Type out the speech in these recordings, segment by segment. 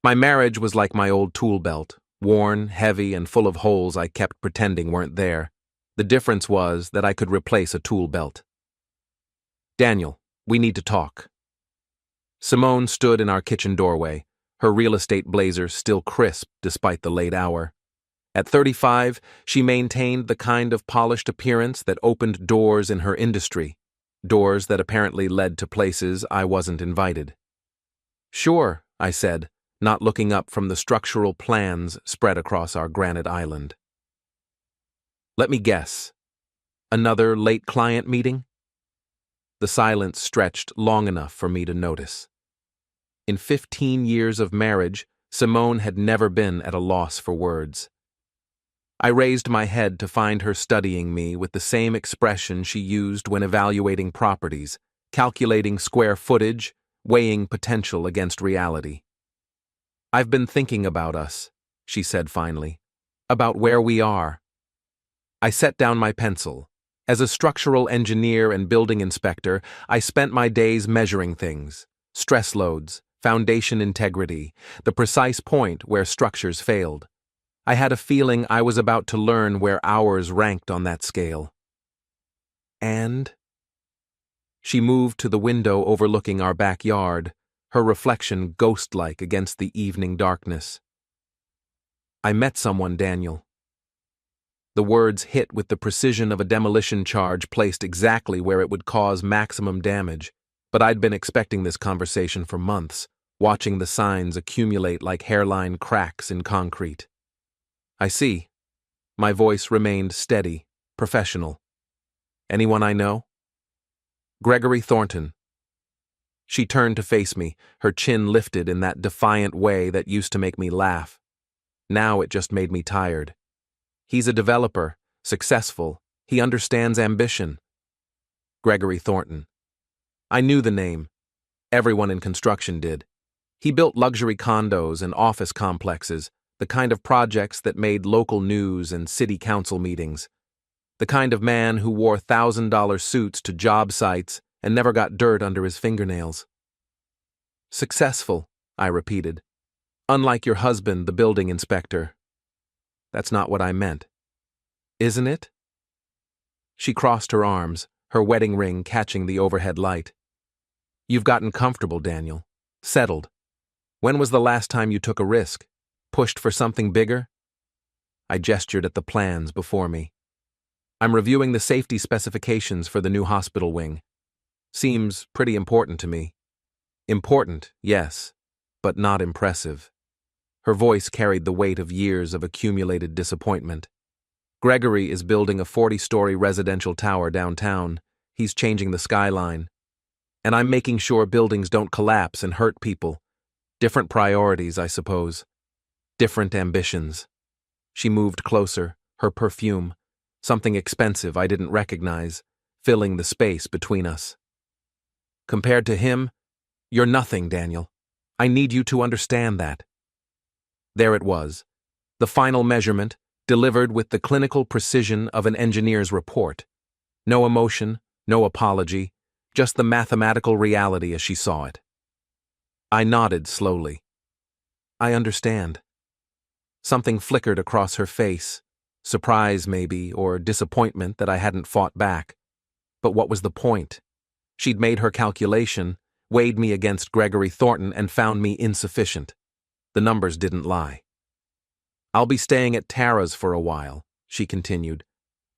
My marriage was like my old tool belt, worn, heavy, and full of holes I kept pretending weren't there. The difference was that I could replace a tool belt. Daniel, we need to talk. Simone stood in our kitchen doorway, her real estate blazer still crisp despite the late hour. At 35, she maintained the kind of polished appearance that opened doors in her industry, doors that apparently led to places I wasn't invited. Sure, I said, not looking up from the structural plans spread across our granite island. Let me guess. Another late client meeting? The silence stretched long enough for me to notice. In 15 years of marriage, Simone had never been at a loss for words. I raised my head to find her studying me with the same expression she used when evaluating properties, calculating square footage, weighing potential against reality. I've been thinking about us, she said finally, about where we are. I set down my pencil. As a structural engineer and building inspector, I spent my days measuring things, stress loads, foundation integrity, the precise point where structures failed. I had a feeling I was about to learn where ours ranked on that scale. And? She moved to the window overlooking our backyard, her reflection ghost-like against the evening darkness. I met someone, Daniel. The words hit with the precision of a demolition charge placed exactly where it would cause maximum damage, but I'd been expecting this conversation for months, watching the signs accumulate like hairline cracks in concrete. I see. My voice remained steady, professional. Anyone I know? Gregory Thornton. She turned to face me, her chin lifted in that defiant way that used to make me laugh. Now it just made me tired. He's a developer, successful, he understands ambition. Gregory Thornton. I knew the name. Everyone in construction did. He built luxury condos and office complexes, the kind of projects that made local news and city council meetings. The kind of man who wore $1,000 suits to job sites and never got dirt under his fingernails. Successful, I repeated. Unlike your husband, the building inspector. That's not what I meant. Isn't it? She crossed her arms, her wedding ring catching the overhead light. You've gotten comfortable, Daniel. Settled. When was the last time you took a risk? Pushed for something bigger? I gestured at the plans before me. I'm reviewing the safety specifications for the new hospital wing. Seems pretty important to me. Important, yes, but not impressive. Her voice carried the weight of years of accumulated disappointment. Gregory is building a 40-story residential tower downtown. He's changing the skyline. And I'm making sure buildings don't collapse and hurt people. Different priorities, I suppose. Different ambitions. She moved closer, her perfume, something expensive I didn't recognize, filling the space between us. Compared to him, you're nothing, Daniel. I need you to understand that. There it was, the final measurement, delivered with the clinical precision of an engineer's report. No emotion, no apology, just the mathematical reality as she saw it. I nodded slowly. I understand. Something flickered across her face, surprise maybe, or disappointment that I hadn't fought back. But what was the point? She'd made her calculation, weighed me against Gregory Thornton, and found me insufficient. The numbers didn't lie. I'll be staying at Tara's for a while, she continued,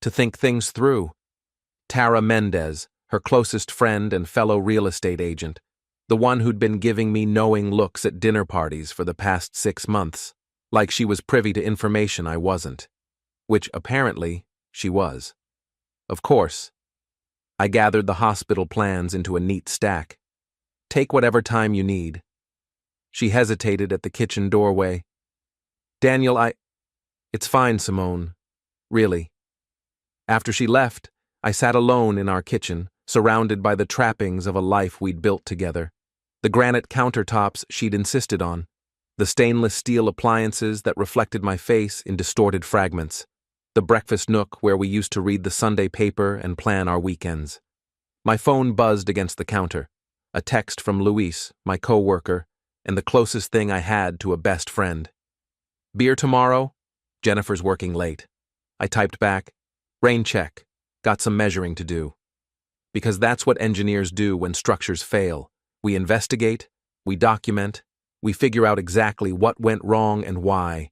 to think things through. Tara Mendez, her closest friend and fellow real estate agent, the one who'd been giving me knowing looks at dinner parties for the past 6 months, like she was privy to information I wasn't. Which, apparently, she was. Of course. I gathered the hospital plans into a neat stack. Take whatever time you need. She hesitated at the kitchen doorway. Daniel, It's fine, Simone. Really. After she left, I sat alone in our kitchen, surrounded by the trappings of a life we'd built together. The granite countertops she'd insisted on. The stainless steel appliances that reflected my face in distorted fragments. The breakfast nook where we used to read the Sunday paper and plan our weekends. My phone buzzed against the counter. A text from Luis, my co-worker, and the closest thing I had to a best friend. Beer tomorrow? Jennifer's working late. I typed back, rain check, got some measuring to do. Because that's what engineers do when structures fail. We investigate, we document, we figure out exactly what went wrong and why.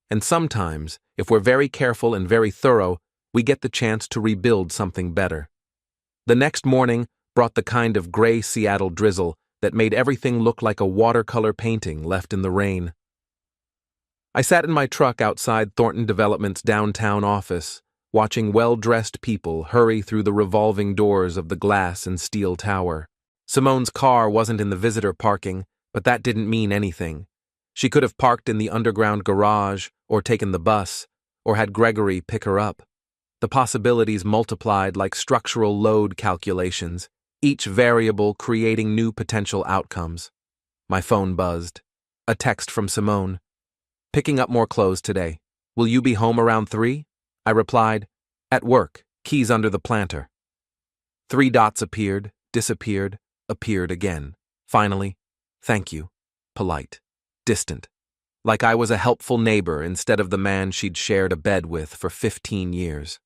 And sometimes, if we're very careful and very thorough, we get the chance to rebuild something better. The next morning brought the kind of gray Seattle drizzle that made everything look like a watercolor painting left in the rain. I sat in my truck outside Thornton Development's downtown office, watching well-dressed people hurry through the revolving doors of the glass and steel tower. Simone's car wasn't in the visitor parking, but that didn't mean anything. She could have parked in the underground garage, or taken the bus, or had Gregory pick her up. The possibilities multiplied like structural load calculations, each variable creating new potential outcomes. My phone buzzed. A text from Simone. Picking up more clothes today. Will you be home around 3? I replied, at work, keys under the planter. 3 dots appeared, disappeared, appeared again. Finally, thank you. Polite. Distant. Like I was a helpful neighbor instead of the man she'd shared a bed with for 15 years.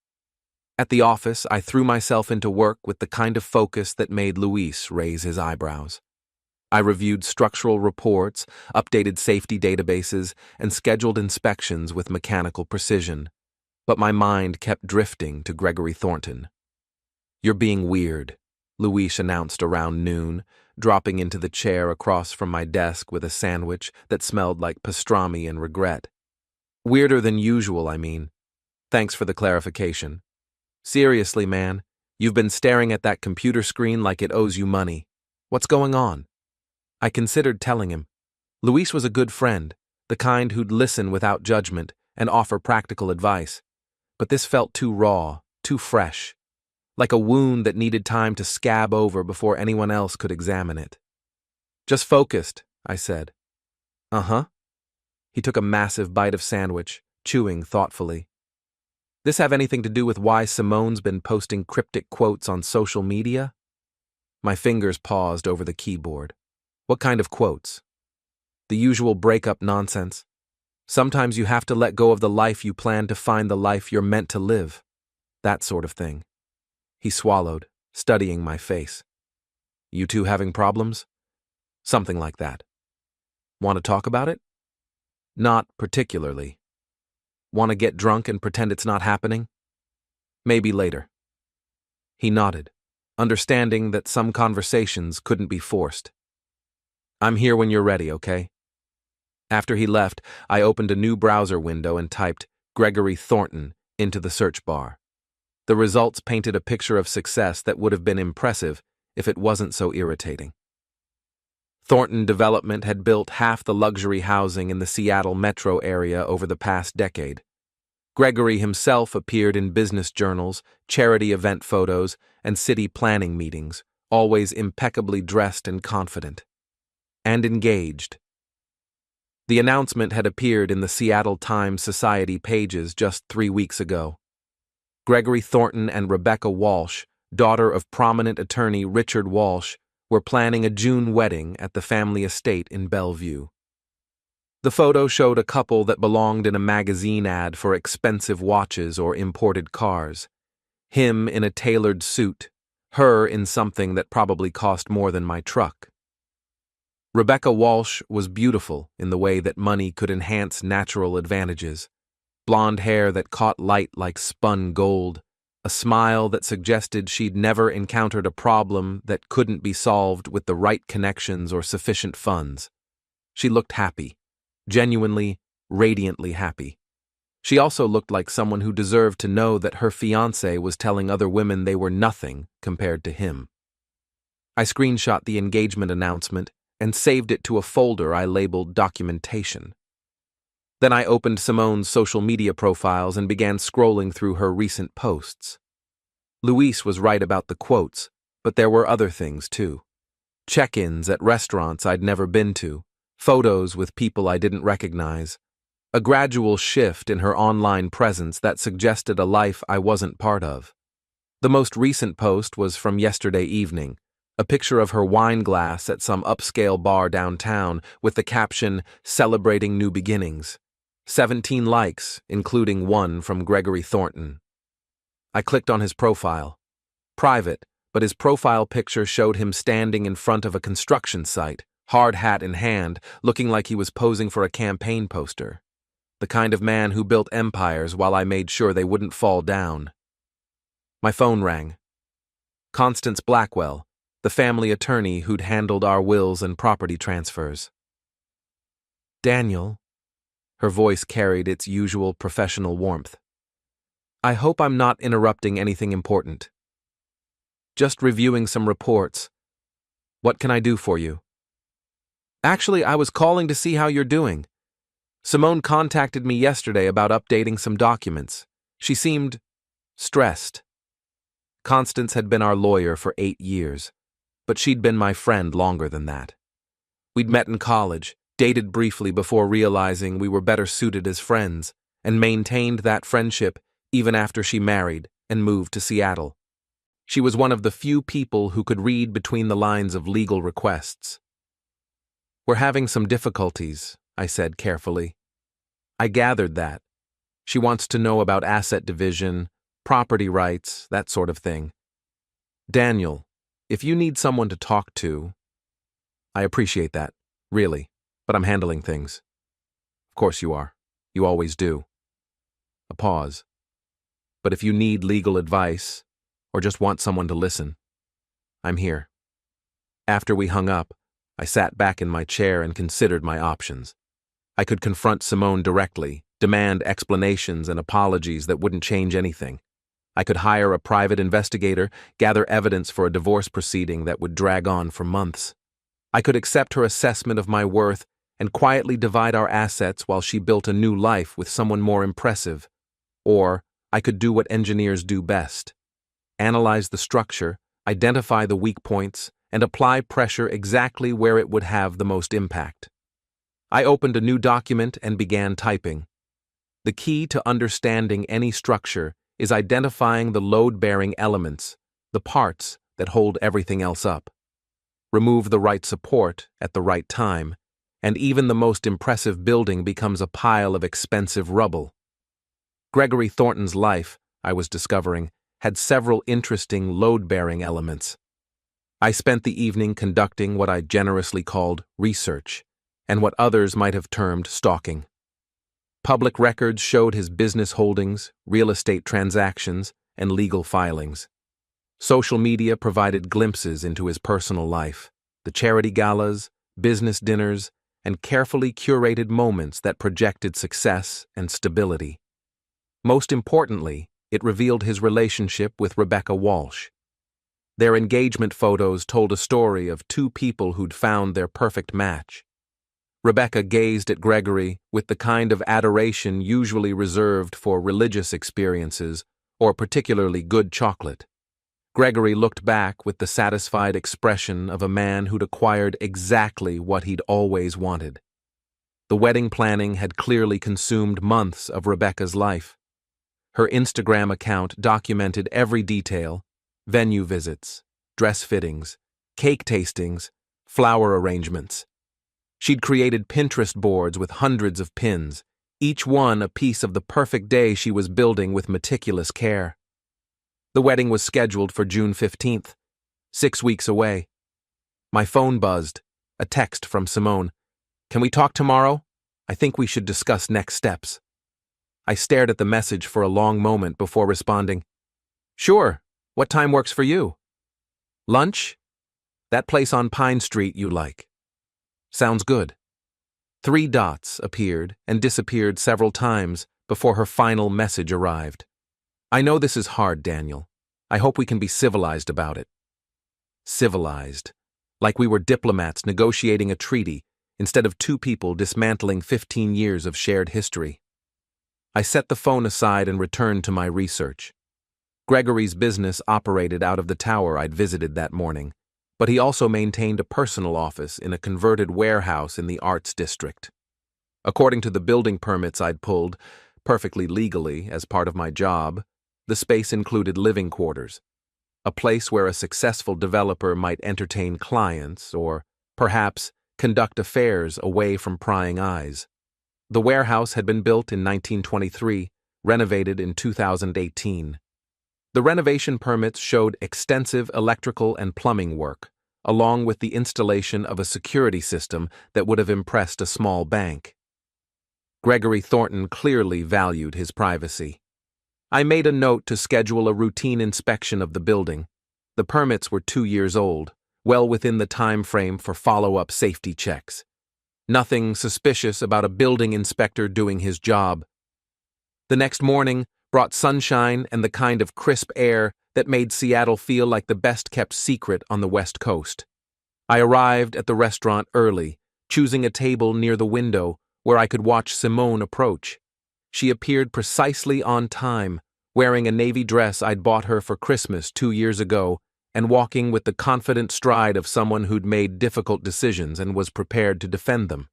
At the office, I threw myself into work with the kind of focus that made Luis raise his eyebrows. I reviewed structural reports, updated safety databases, and scheduled inspections with mechanical precision. But my mind kept drifting to Gregory Thornton. You're being weird, Luis announced around noon, dropping into the chair across from my desk with a sandwich that smelled like pastrami and regret. Weirder than usual, I mean. Thanks for the clarification. Seriously, man, you've been staring at that computer screen like it owes you money. What's going on? I considered telling him. Luis was a good friend, the kind who'd listen without judgment and offer practical advice. But this felt too raw, too fresh, like a wound that needed time to scab over before anyone else could examine it. Just focused, I said. Uh-huh. He took a massive bite of sandwich, chewing thoughtfully. This have anything to do with why Simone's been posting cryptic quotes on social media? My fingers paused over the keyboard. What kind of quotes? The usual breakup nonsense. Sometimes you have to let go of the life you plan to find the life you're meant to live. That sort of thing. He swallowed, studying my face. You two having problems? Something like that. Want to talk about it? Not particularly. Want to get drunk and pretend it's not happening? Maybe later. He nodded, understanding that some conversations couldn't be forced. I'm here when you're ready, okay? After he left, I opened a new browser window and typed Gregory Thornton into the search bar. The results painted a picture of success that would have been impressive if it wasn't so irritating. Thornton Development had built half the luxury housing in the Seattle metro area over the past decade. Gregory himself appeared in business journals, charity event photos, and city planning meetings, always impeccably dressed and confident. And engaged. The announcement had appeared in the Seattle Times Society pages just 3 weeks ago. Gregory Thornton and Rebecca Walsh, daughter of prominent attorney Richard Walsh, were planning a June wedding at the family estate in Bellevue. The photo showed a couple that belonged in a magazine ad for expensive watches or imported cars. Him in a tailored suit, her in something that probably cost more than my truck. Rebecca Walsh was beautiful in the way that money could enhance natural advantages. Blonde hair that caught light like spun gold, a smile that suggested she'd never encountered a problem that couldn't be solved with the right connections or sufficient funds. She looked happy, genuinely, radiantly happy. She also looked like someone who deserved to know that her fiancé was telling other women they were nothing compared to him. I screenshot the engagement announcement and saved it to a folder I labeled Documentation. Then I opened Simone's social media profiles and began scrolling through her recent posts. Luis was right about the quotes, but there were other things too. Check-ins at restaurants I'd never been to, photos with people I didn't recognize, a gradual shift in her online presence that suggested a life I wasn't part of. The most recent post was from yesterday evening, A picture of her wine glass at some upscale bar downtown with the caption, "Celebrating New Beginnings." 17 likes, including one from Gregory Thornton. I clicked on his profile. Private, but his profile picture showed him standing in front of a construction site, hard hat in hand, looking like he was posing for a campaign poster. The kind of man who built empires while I made sure they wouldn't fall down. My phone rang. Constance Blackwell, the family attorney who'd handled our wills and property transfers. "Daniel," her voice carried its usual professional warmth. "I hope I'm not interrupting anything important. Just reviewing some reports. What can I do for you?" "Actually, I was calling to see how you're doing. Simone contacted me yesterday about updating some documents. She seemed stressed." Constance had been our lawyer for 8 years, but she'd been my friend longer than that. We'd met in college, dated briefly before realizing we were better suited as friends, and maintained that friendship even after she married and moved to Seattle. She was one of the few people who could read between the lines of legal requests. "We're having some difficulties," I said carefully. "I gathered that. She wants to know about asset division, property rights, that sort of thing. Daniel, if you need someone to talk to..." "I appreciate that, really, but I'm handling things." "Of course you are. You always do." A pause. "But if you need legal advice, or just want someone to listen, I'm here." After we hung up, I sat back in my chair and considered my options. I could confront Simone directly, demand explanations and apologies that wouldn't change anything. I could hire a private investigator, gather evidence for a divorce proceeding that would drag on for months. I could accept her assessment of my worth and quietly divide our assets while she built a new life with someone more impressive. Or I could do what engineers do best: analyze the structure, identify the weak points, and apply pressure exactly where it would have the most impact. I opened a new document and began typing. The key to understanding any structure is identifying the load-bearing elements, the parts that hold everything else up. Remove the right support at the right time, and even the most impressive building becomes a pile of expensive rubble. Gregory Thornton's life, I was discovering, had several interesting load-bearing elements. I spent the evening conducting what I generously called research, and what others might have termed stalking. Public records showed his business holdings, real estate transactions, and legal filings. Social media provided glimpses into his personal life, the charity galas, business dinners, and carefully curated moments that projected success and stability. Most importantly, it revealed his relationship with Rebecca Walsh. Their engagement photos told a story of two people who'd found their perfect match. Rebecca gazed at Gregory with the kind of adoration usually reserved for religious experiences or particularly good chocolate. Gregory looked back with the satisfied expression of a man who'd acquired exactly what he'd always wanted. The wedding planning had clearly consumed months of Rebecca's life. Her Instagram account documented every detail: venue visits, dress fittings, cake tastings, flower arrangements. She'd created Pinterest boards with hundreds of pins, each one a piece of the perfect day she was building with meticulous care. The wedding was scheduled for June 15th, 6 weeks away. My phone buzzed, a text from Simone. "Can we talk tomorrow? I think we should discuss next steps." I stared at the message for a long moment before responding. "Sure, what time works for you?" "Lunch? That place on Pine Street you like." "Sounds good." 3 dots appeared and disappeared several times before her final message arrived. "I know this is hard, Daniel. I hope we can be civilized about it." Civilized. Like we were diplomats negotiating a treaty instead of two people dismantling 15 years of shared history. I set the phone aside and returned to my research. Gregory's business operated out of the tower I'd visited that morning, but he also maintained a personal office in a converted warehouse in the Arts District. According to the building permits I'd pulled, perfectly legally as part of my job, the space included living quarters. a place where a successful developer might entertain clients or, perhaps, conduct affairs away from prying eyes. The warehouse had been built in 1923, renovated in 2018. The renovation permits showed extensive electrical and plumbing work, along with the installation of a security system that would have impressed a small bank. Gregory Thornton clearly valued his privacy. I made a note to schedule a routine inspection of the building. The permits were 2 years old, well within the time frame for follow-up safety checks. Nothing suspicious about a building inspector doing his job. The next morning brought sunshine and the kind of crisp air that made Seattle feel like the best-kept secret on the West Coast. I arrived at the restaurant early, choosing a table near the window where I could watch Simone approach. She appeared precisely on time, wearing a navy dress I'd bought her for Christmas 2 years ago and walking with the confident stride of someone who'd made difficult decisions and was prepared to defend them.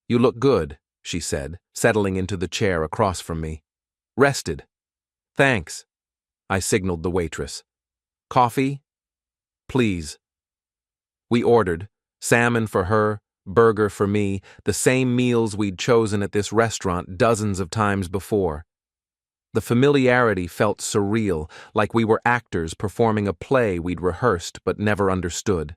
"You look good," she said, settling into the chair across from me. "Rested." "Thanks," I signaled the waitress. "Coffee?" "Please." We ordered, salmon for her, burger for me, the same meals we'd chosen at this restaurant dozens of times before. The familiarity felt surreal, like we were actors performing a play we'd rehearsed but never understood.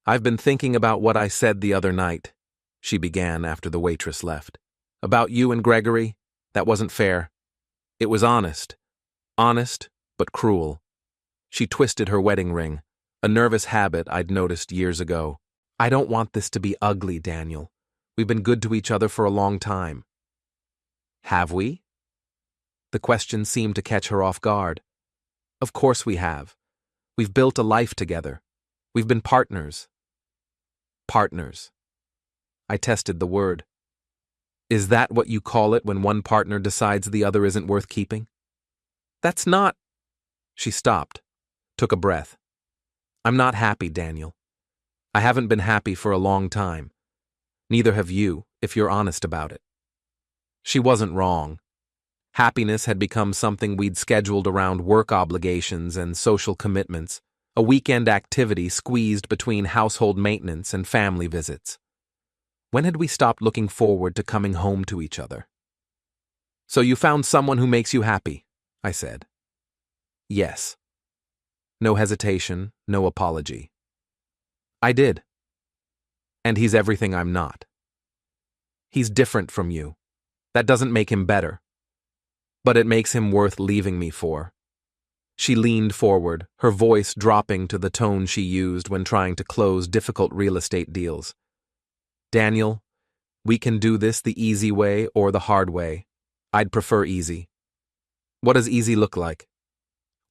"I've been thinking about what I said the other night," she began after the waitress left. "About you and Gregory. That wasn't fair. It was honest. Honest, but cruel." She twisted her wedding ring, a nervous habit I'd noticed years ago. "I don't want this to be ugly, Daniel. We've been good to each other for a long time." "Have we?" The question seemed to catch her off guard. "Of course we have. We've built a life together. We've been partners." Partners. I tested the word. "Is that what you call it when one partner decides the other isn't worth keeping?" "That's not—" She stopped, took a breath. "I'm not happy, Daniel. I haven't been happy for a long time. Neither have you, if you're honest about it." She wasn't wrong. Happiness had become something we'd scheduled around work obligations and social commitments, a weekend activity squeezed between household maintenance and family visits. When had we stopped looking forward to coming home to each other? "So you found someone who makes you happy," I said. "Yes." No hesitation, no apology. "I did. And he's everything I'm not." "He's different from you. That doesn't make him better. But it makes him worth leaving me for." She leaned forward, her voice dropping to the tone she used when trying to close difficult real estate deals. "Daniel, we can do this the easy way or the hard way. I'd prefer easy." "What does easy look like?"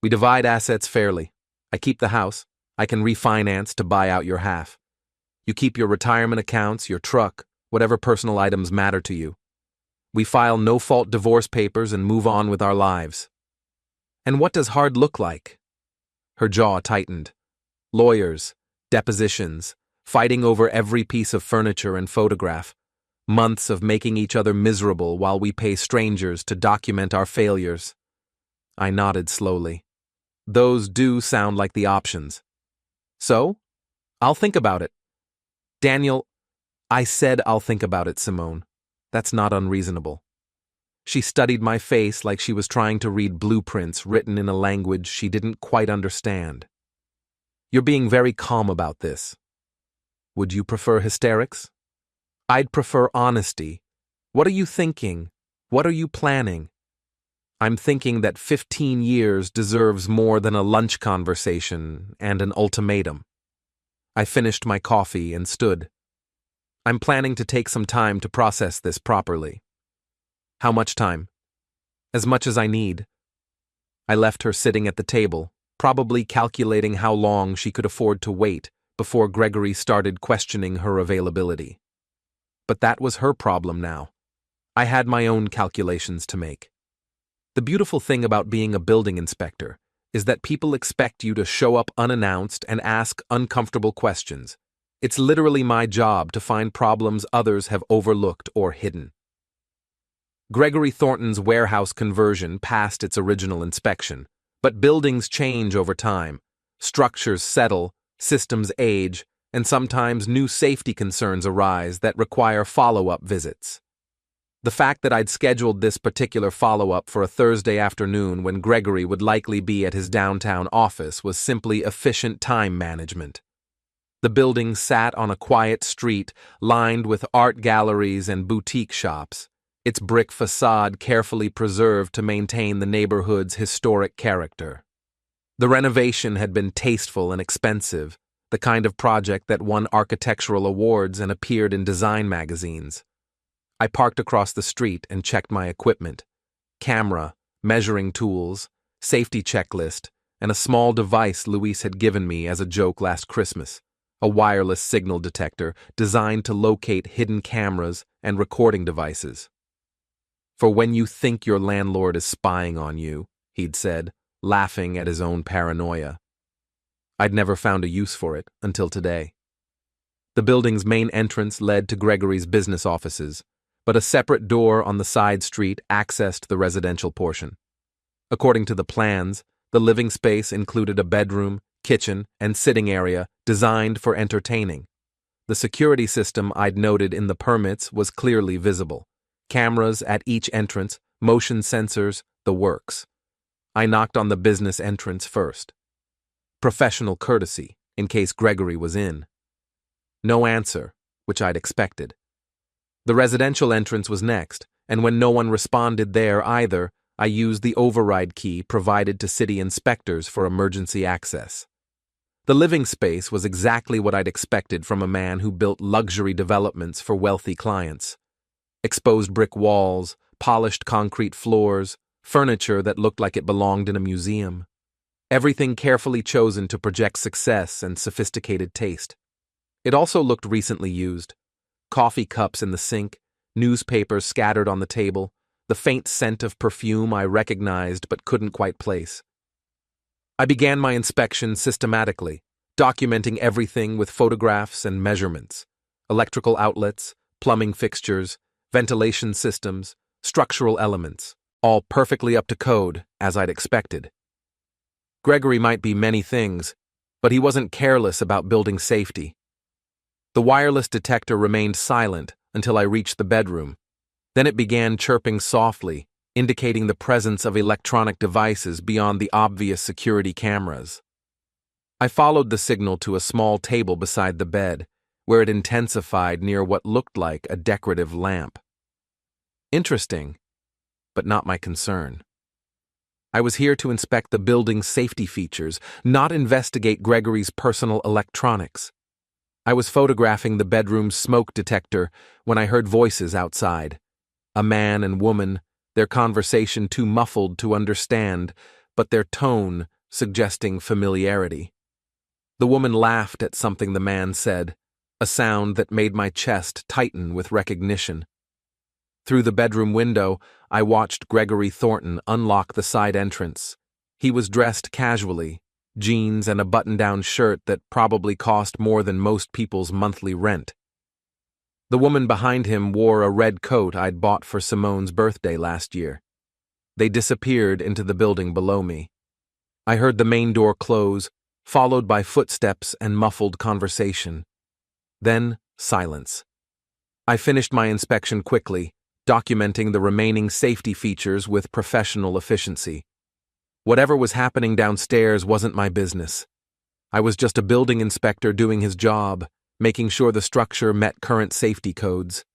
"We divide assets fairly. I keep the house. I can refinance to buy out your half. You keep your retirement accounts, your truck, whatever personal items matter to you. We file no-fault divorce papers and move on with our lives." "And what does hard look like?" Her jaw tightened. "Lawyers, depositions, fighting over every piece of furniture and photograph, months of making each other miserable while we pay strangers to document our failures." I nodded slowly. "Those do sound like the options." "So? I'll think about it." "Daniel, I said I'll think about it, Simone. That's not unreasonable." She studied my face like she was trying to read blueprints written in a language she didn't quite understand. "You're being very calm about this. Would you prefer hysterics?" "I'd prefer honesty. What are you thinking? What are you planning?" "I'm thinking that 15 years deserves more than a lunch conversation and an ultimatum." I finished my coffee and stood. "I'm planning to take some time to process this properly." "How much time?" "As much as I need." I left her sitting at the table, probably calculating how long she could afford to wait before Gregory started questioning her availability. But that was her problem now. I had my own calculations to make. The beautiful thing about being a building inspector is that people expect you to show up unannounced and ask uncomfortable questions. It's literally my job to find problems others have overlooked or hidden. Gregory Thornton's warehouse conversion passed its original inspection, But buildings change over time. Structures settle, systems age, and sometimes new safety concerns arise that require follow-up visits. The fact that I'd scheduled this particular follow-up for a Thursday afternoon when Gregory would likely be at his downtown office was simply efficient time management. The building sat on a quiet street lined with art galleries and boutique shops, its brick facade carefully preserved to maintain the neighborhood's historic character. The renovation had been tasteful and expensive, the kind of project that won architectural awards and appeared in design magazines. I parked across the street and checked my equipment: camera, measuring tools, safety checklist, and a small device Luis had given me as a joke last Christmas, a wireless signal detector designed to locate hidden cameras and recording devices. "For when you think your landlord is spying on you," he'd said, laughing at his own paranoia. I'd never found a use for it until today. The building's main entrance led to Gregory's business offices, but a separate door on the side street accessed the residential portion. According to the plans, the living space included a bedroom, kitchen, and sitting area designed for entertaining. The security system I'd noted in the permits was clearly visible: cameras at each entrance, motion sensors, the works. I knocked on the business entrance first. Professional courtesy, in case Gregory was in. No answer, which I'd expected. The residential entrance was next, and when no one responded there either, I used the override key provided to city inspectors for emergency access. The living space was exactly what I'd expected from a man who built luxury developments for wealthy clients. Exposed brick walls, polished concrete floors, furniture that looked like it belonged in a museum. Everything carefully chosen to project success and sophisticated taste. It also looked recently used. Coffee cups in the sink, newspapers scattered on the table, the faint scent of perfume I recognized but couldn't quite place. I began my inspection systematically, documenting everything with photographs and measurements: electrical outlets, plumbing fixtures, ventilation systems, structural elements, all perfectly up to code, as I'd expected. Gregory might be many things, but he wasn't careless about building safety. The wireless detector remained silent until I reached the bedroom. Then it began chirping softly, indicating the presence of electronic devices beyond the obvious security cameras. I followed the signal to a small table beside the bed, where it intensified near what looked like a decorative lamp. Interesting, but not my concern. I was here to inspect the building's safety features, not investigate Gregory's personal electronics. I was photographing the bedroom's smoke detector when I heard voices outside. A man and woman, their conversation too muffled to understand, but their tone suggesting familiarity. The woman laughed at something the man said, a sound that made my chest tighten with recognition. Through the bedroom window, I watched Gregory Thornton unlock the side entrance. He was dressed casually, jeans and a button-down shirt that probably cost more than most people's monthly rent. The woman behind him wore a red coat I'd bought for Simone's birthday last year. They disappeared into the building below me. I heard the main door close, followed by footsteps and muffled conversation. Then, silence. I finished my inspection quickly, documenting the remaining safety features with professional efficiency. Whatever was happening downstairs wasn't my business. I was just a building inspector doing his job, making sure the structure met current safety codes.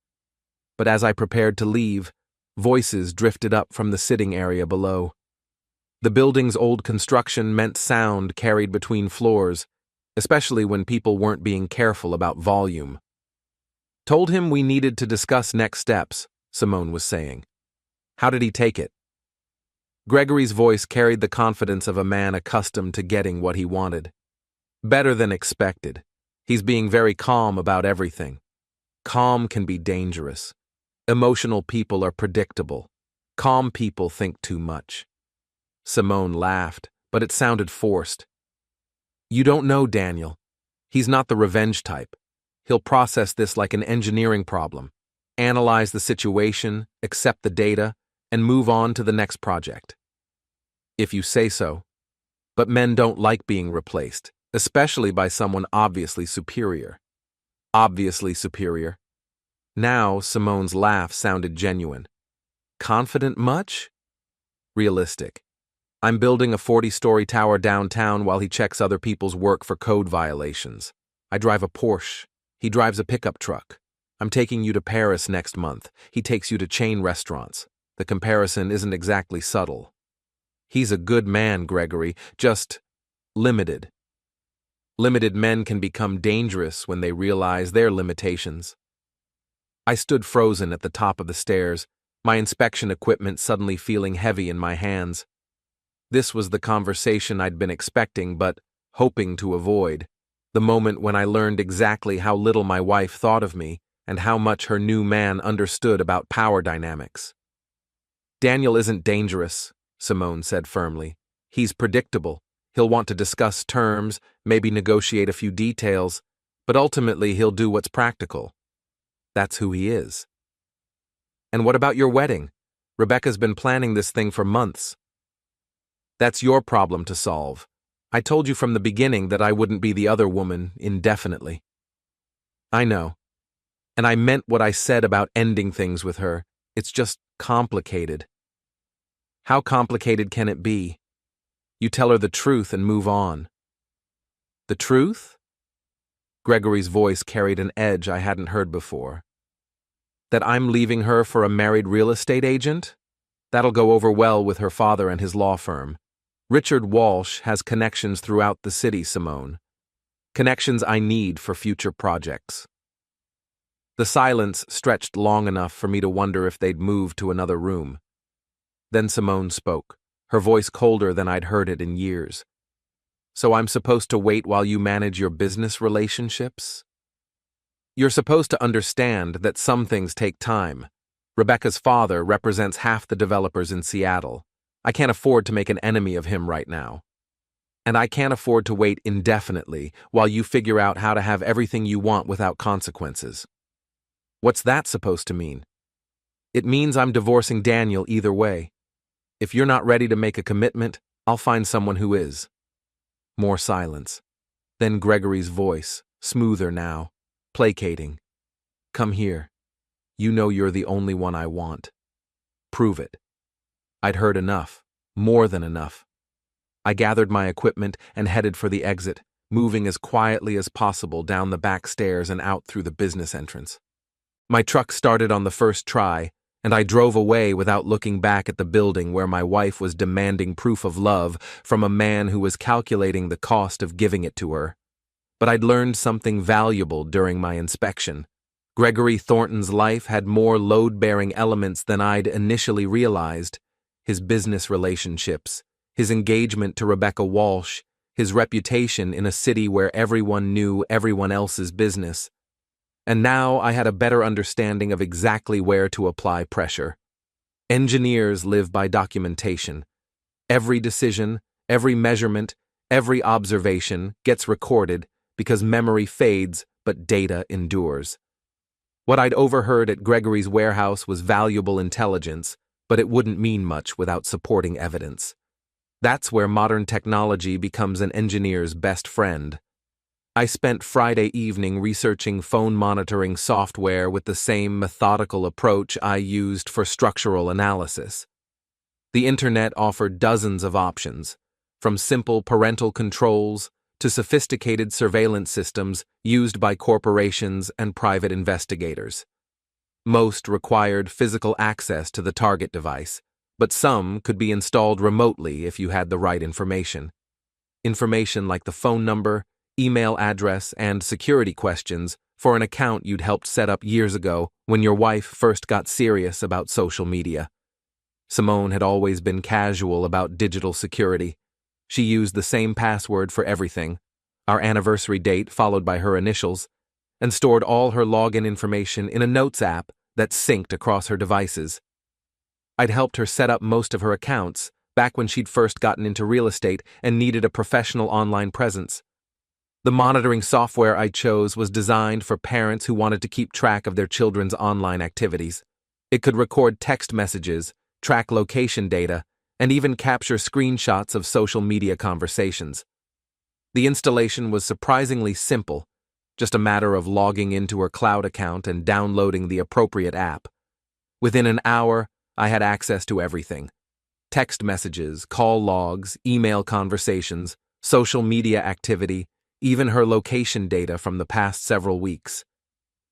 But as I prepared to leave, voices drifted up from the sitting area below. The building's old construction meant sound carried between floors, especially when people weren't being careful about volume. "Told him we needed to discuss next steps," Simone was saying. "How did he take it?" Gregory's voice carried the confidence of a man accustomed to getting what he wanted. "Better than expected. He's being very calm about everything. Calm can be dangerous. Emotional people are predictable. Calm people think too much." Simone laughed, but it sounded forced. "You don't know Daniel. He's not the revenge type. He'll process this like an engineering problem, analyze the situation, accept the data, and move on to the next project." "If you say so," But men don't like being replaced, especially by someone obviously superior. Obviously superior. Now, Simone's laugh sounded genuine. Confident much? Realistic. I'm building a 40-story tower downtown while he checks other people's work for code violations. I drive a Porsche. He drives a pickup truck. I'm taking you to Paris next month. He takes you to chain restaurants. The comparison isn't exactly subtle. He's a good man, Gregory, just limited. Limited men can become dangerous when they realize their limitations. I stood frozen at the top of the stairs, my inspection equipment suddenly feeling heavy in my hands. This was the conversation I'd been expecting but hoping to avoid, the moment when I learned exactly how little my wife thought of me and how much her new man understood about power dynamics. Daniel isn't dangerous, Simone said firmly. He's predictable. He'll want to discuss terms, maybe negotiate a few details, but ultimately he'll do what's practical. That's who he is. And what about your wedding? Rebecca's been planning this thing for months. That's your problem to solve. I told you from the beginning that I wouldn't be the other woman indefinitely. I know. And I meant what I said about ending things with her. It's just complicated. How complicated can it be? You tell her the truth and move on. The truth? Gregory's voice carried an edge I hadn't heard before. That I'm leaving her for a married real estate agent? That'll go over well with her father and his law firm. Richard Walsh has connections throughout the city, Simone. Connections I need for future projects. The silence stretched long enough for me to wonder if they'd moved to another room. Then Simone spoke, her voice colder than I'd heard it in years. So I'm supposed to wait while you manage your business relationships? You're supposed to understand that some things take time. Rebecca's father represents half the developers in Seattle. I can't afford to make an enemy of him right now. And I can't afford to wait indefinitely while you figure out how to have everything you want without consequences. What's that supposed to mean? It means I'm divorcing Daniel either way. If you're not ready to make a commitment, I'll find someone who is. More silence. Then Gregory's voice, smoother now, placating. Come here. You know you're the only one I want. Prove it. I'd heard enough, more than enough. I gathered my equipment and headed for the exit, moving as quietly as possible down the back stairs and out through the business entrance. My truck started on the first try, and I drove away without looking back at the building where my wife was demanding proof of love from a man who was calculating the cost of giving it to her. But I'd learned something valuable during my inspection. Gregory Thornton's life had more load-bearing elements than I'd initially realized. His business relationships, his engagement to Rebecca Walsh, his reputation in a city where everyone knew everyone else's business. And now I had a better understanding of exactly where to apply pressure. Engineers live by documentation. Every decision, every measurement, every observation gets recorded because memory fades but data endures. What I'd overheard at Gregory's warehouse was valuable intelligence, but it wouldn't mean much without supporting evidence. That's where modern technology becomes an engineer's best friend. I spent Friday evening researching phone monitoring software with the same methodical approach I used for structural analysis. The internet offered dozens of options, from simple parental controls to sophisticated surveillance systems used by corporations and private investigators. Most required physical access to the target device, but some could be installed remotely if you had the right information. Information like the phone number, email address, and security questions for an account you'd helped set up years ago when your wife first got serious about social media. Simone had always been casual about digital security. She used the same password for everything, our anniversary date followed by her initials, and stored all her login information in a notes app that synced across her devices. I'd helped her set up most of her accounts back when she'd first gotten into real estate and needed a professional online presence. The monitoring software I chose was designed for parents who wanted to keep track of their children's online activities. It could record text messages, track location data, and even capture screenshots of social media conversations. The installation was surprisingly simple, just a matter of logging into her cloud account and downloading the appropriate app. Within an hour, I had access to everything: text messages, call logs, email conversations, social media activity, even her location data from the past several weeks.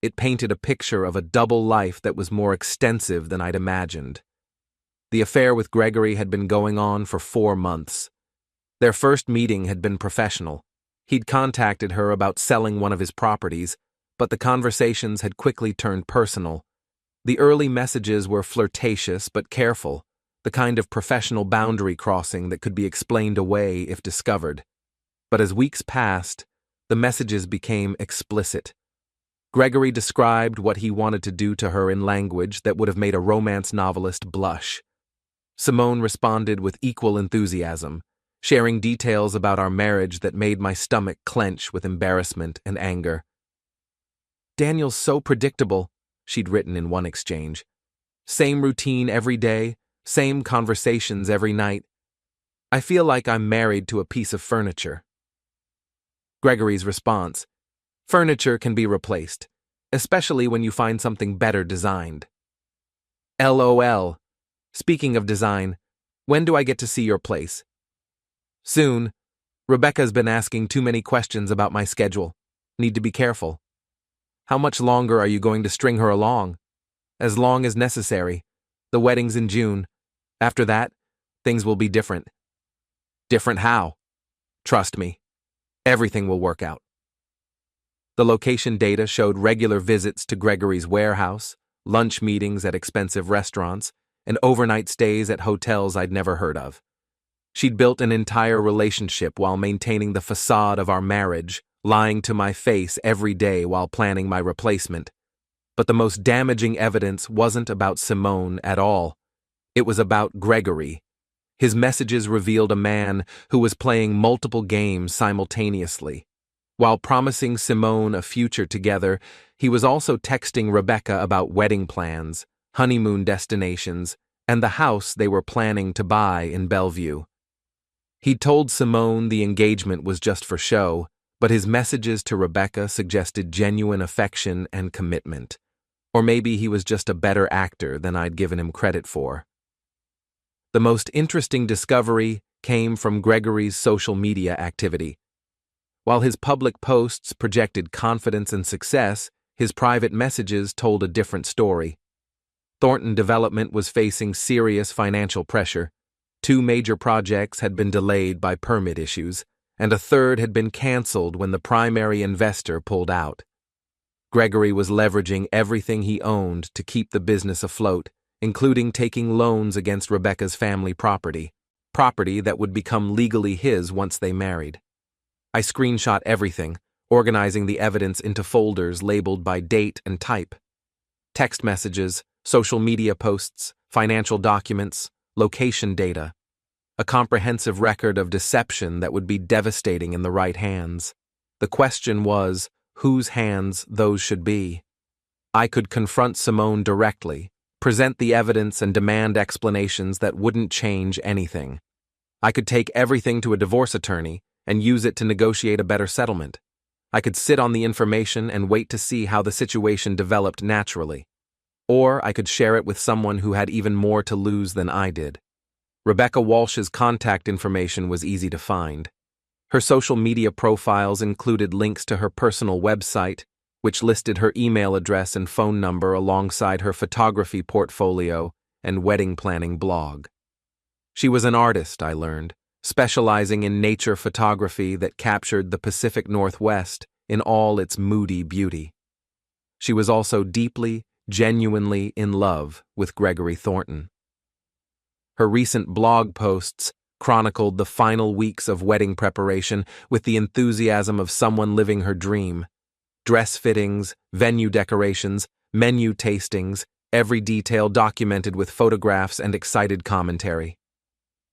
It painted a picture of a double life that was more extensive than I'd imagined. The affair with Gregory had been going on for 4 months. Their first meeting had been professional. He'd contacted her about selling one of his properties, but the conversations had quickly turned personal. The early messages were flirtatious but careful, the kind of professional boundary crossing that could be explained away if discovered. But as weeks passed, the messages became explicit. Gregory described what he wanted to do to her in language that would have made a romance novelist blush. Simone responded with equal enthusiasm, sharing details about our marriage that made my stomach clench with embarrassment and anger. "Daniel's so predictable," she'd written in one exchange. "Same routine every day, same conversations every night. I feel like I'm married to a piece of furniture." Gregory's response: "Furniture can be replaced, especially when you find something better designed." LOL. "Speaking of design, when do I get to see your place?" "Soon. Rebecca's been asking too many questions about my schedule. Need to be careful." "How much longer are you going to string her along?" "As long as necessary. The wedding's in June. After that, things will be different." "Different how?" "Trust me. Everything will work out." The location data showed regular visits to Gregory's warehouse, lunch meetings at expensive restaurants, and overnight stays at hotels I'd never heard of. She'd built an entire relationship while maintaining the facade of our marriage, lying to my face every day while planning my replacement. But the most damaging evidence wasn't about Simone at all. It was about Gregory. His messages revealed a man who was playing multiple games simultaneously. While promising Simone a future together, he was also texting Rebecca about wedding plans, honeymoon destinations, and the house they were planning to buy in Bellevue. He'd told Simone the engagement was just for show, but his messages to Rebecca suggested genuine affection and commitment. Or maybe he was just a better actor than I'd given him credit for. The most interesting discovery came from Gregory's social media activity. While his public posts projected confidence and success, his private messages told a different story. Thornton Development was facing serious financial pressure. 2 major projects had been delayed by permit issues, and a third had been canceled when the primary investor pulled out. Gregory was leveraging everything he owned to keep the business afloat, including taking loans against Rebecca's family property that would become legally his once they married. I screenshot everything, organizing the evidence into folders labeled by date and type. Text messages, social media posts, financial documents, location data. A comprehensive record of deception that would be devastating in the right hands. The question was, whose hands those should be. I could confront Simone directly, present the evidence and demand explanations that wouldn't change anything. I could take everything to a divorce attorney and use it to negotiate a better settlement. I could sit on the information and wait to see how the situation developed naturally. Or I could share it with someone who had even more to lose than I did. Rebecca Walsh's contact information was easy to find. Her social media profiles included links to her personal website, which listed her email address and phone number alongside her photography portfolio and wedding planning blog. She was an artist, I learned, specializing in nature photography that captured the Pacific Northwest in all its moody beauty. She was also deeply, genuinely in love with Gregory Thornton. Her recent blog posts chronicled the final weeks of wedding preparation with the enthusiasm of someone living her dream. Dress fittings, venue decorations, menu tastings, every detail documented with photographs and excited commentary.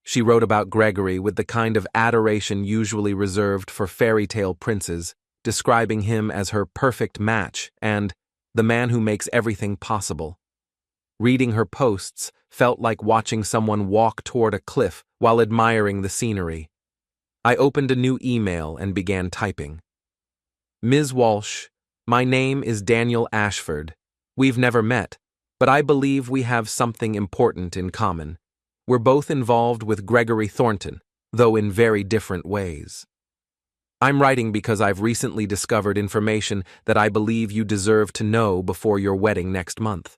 She wrote about Gregory with the kind of adoration usually reserved for fairy tale princes, describing him as her perfect match and the man who makes everything possible. Reading her posts felt like watching someone walk toward a cliff while admiring the scenery. I opened a new email and began typing. Ms. Walsh, my name is Daniel Ashford. We've never met, but I believe we have something important in common. We're both involved with Gregory Thornton, though in very different ways. I'm writing because I've recently discovered information that I believe you deserve to know before your wedding next month.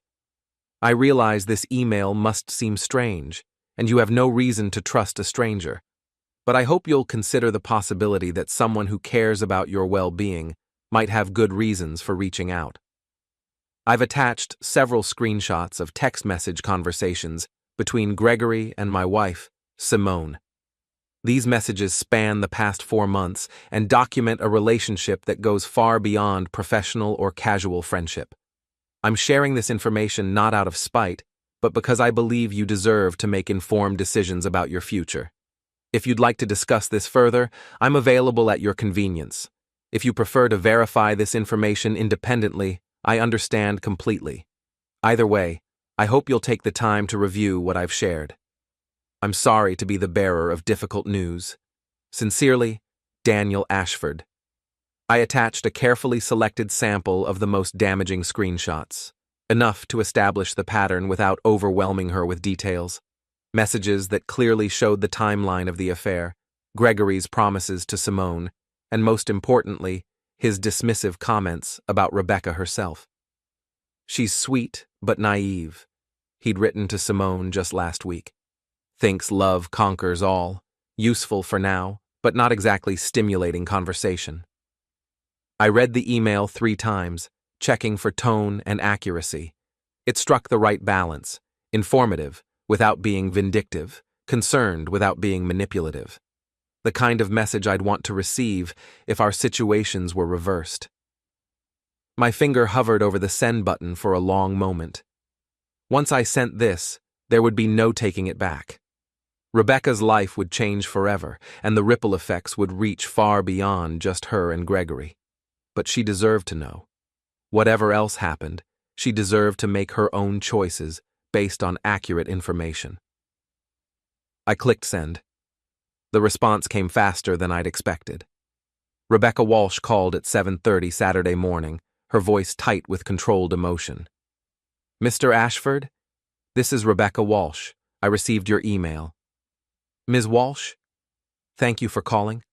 I realize this email must seem strange, and you have no reason to trust a stranger, but I hope you'll consider the possibility that someone who cares about your well-being might have good reasons for reaching out. I've attached several screenshots of text message conversations between Gregory and my wife, Simone. These messages span the past 4 months and document a relationship that goes far beyond professional or casual friendship. I'm sharing this information not out of spite, but because I believe you deserve to make informed decisions about your future. If you'd like to discuss this further, I'm available at your convenience. If you prefer to verify this information independently, I understand completely. Either way, I hope you'll take the time to review what I've shared. I'm sorry to be the bearer of difficult news. Sincerely, Daniel Ashford. I attached a carefully selected sample of the most damaging screenshots, enough to establish the pattern without overwhelming her with details. Messages that clearly showed the timeline of the affair, Gregory's promises to Simone, and most importantly, his dismissive comments about Rebecca herself. She's sweet but naive, he'd written to Simone just last week. Thinks love conquers all, useful for now, but not exactly stimulating conversation. I read the email 3 times, checking for tone and accuracy. It struck the right balance, informative without being vindictive, concerned without being manipulative. The kind of message I'd want to receive if our situations were reversed. My finger hovered over the send button for a long moment. Once I sent this, there would be no taking it back. Rebecca's life would change forever, and the ripple effects would reach far beyond just her and Gregory. But she deserved to know. Whatever else happened, she deserved to make her own choices based on accurate information. I clicked send. The response came faster than I'd expected. Rebecca Walsh called at 7:30 Saturday morning, her voice tight with controlled emotion. Mr. Ashford, this is Rebecca Walsh. I received your email. Ms. Walsh, thank you for calling.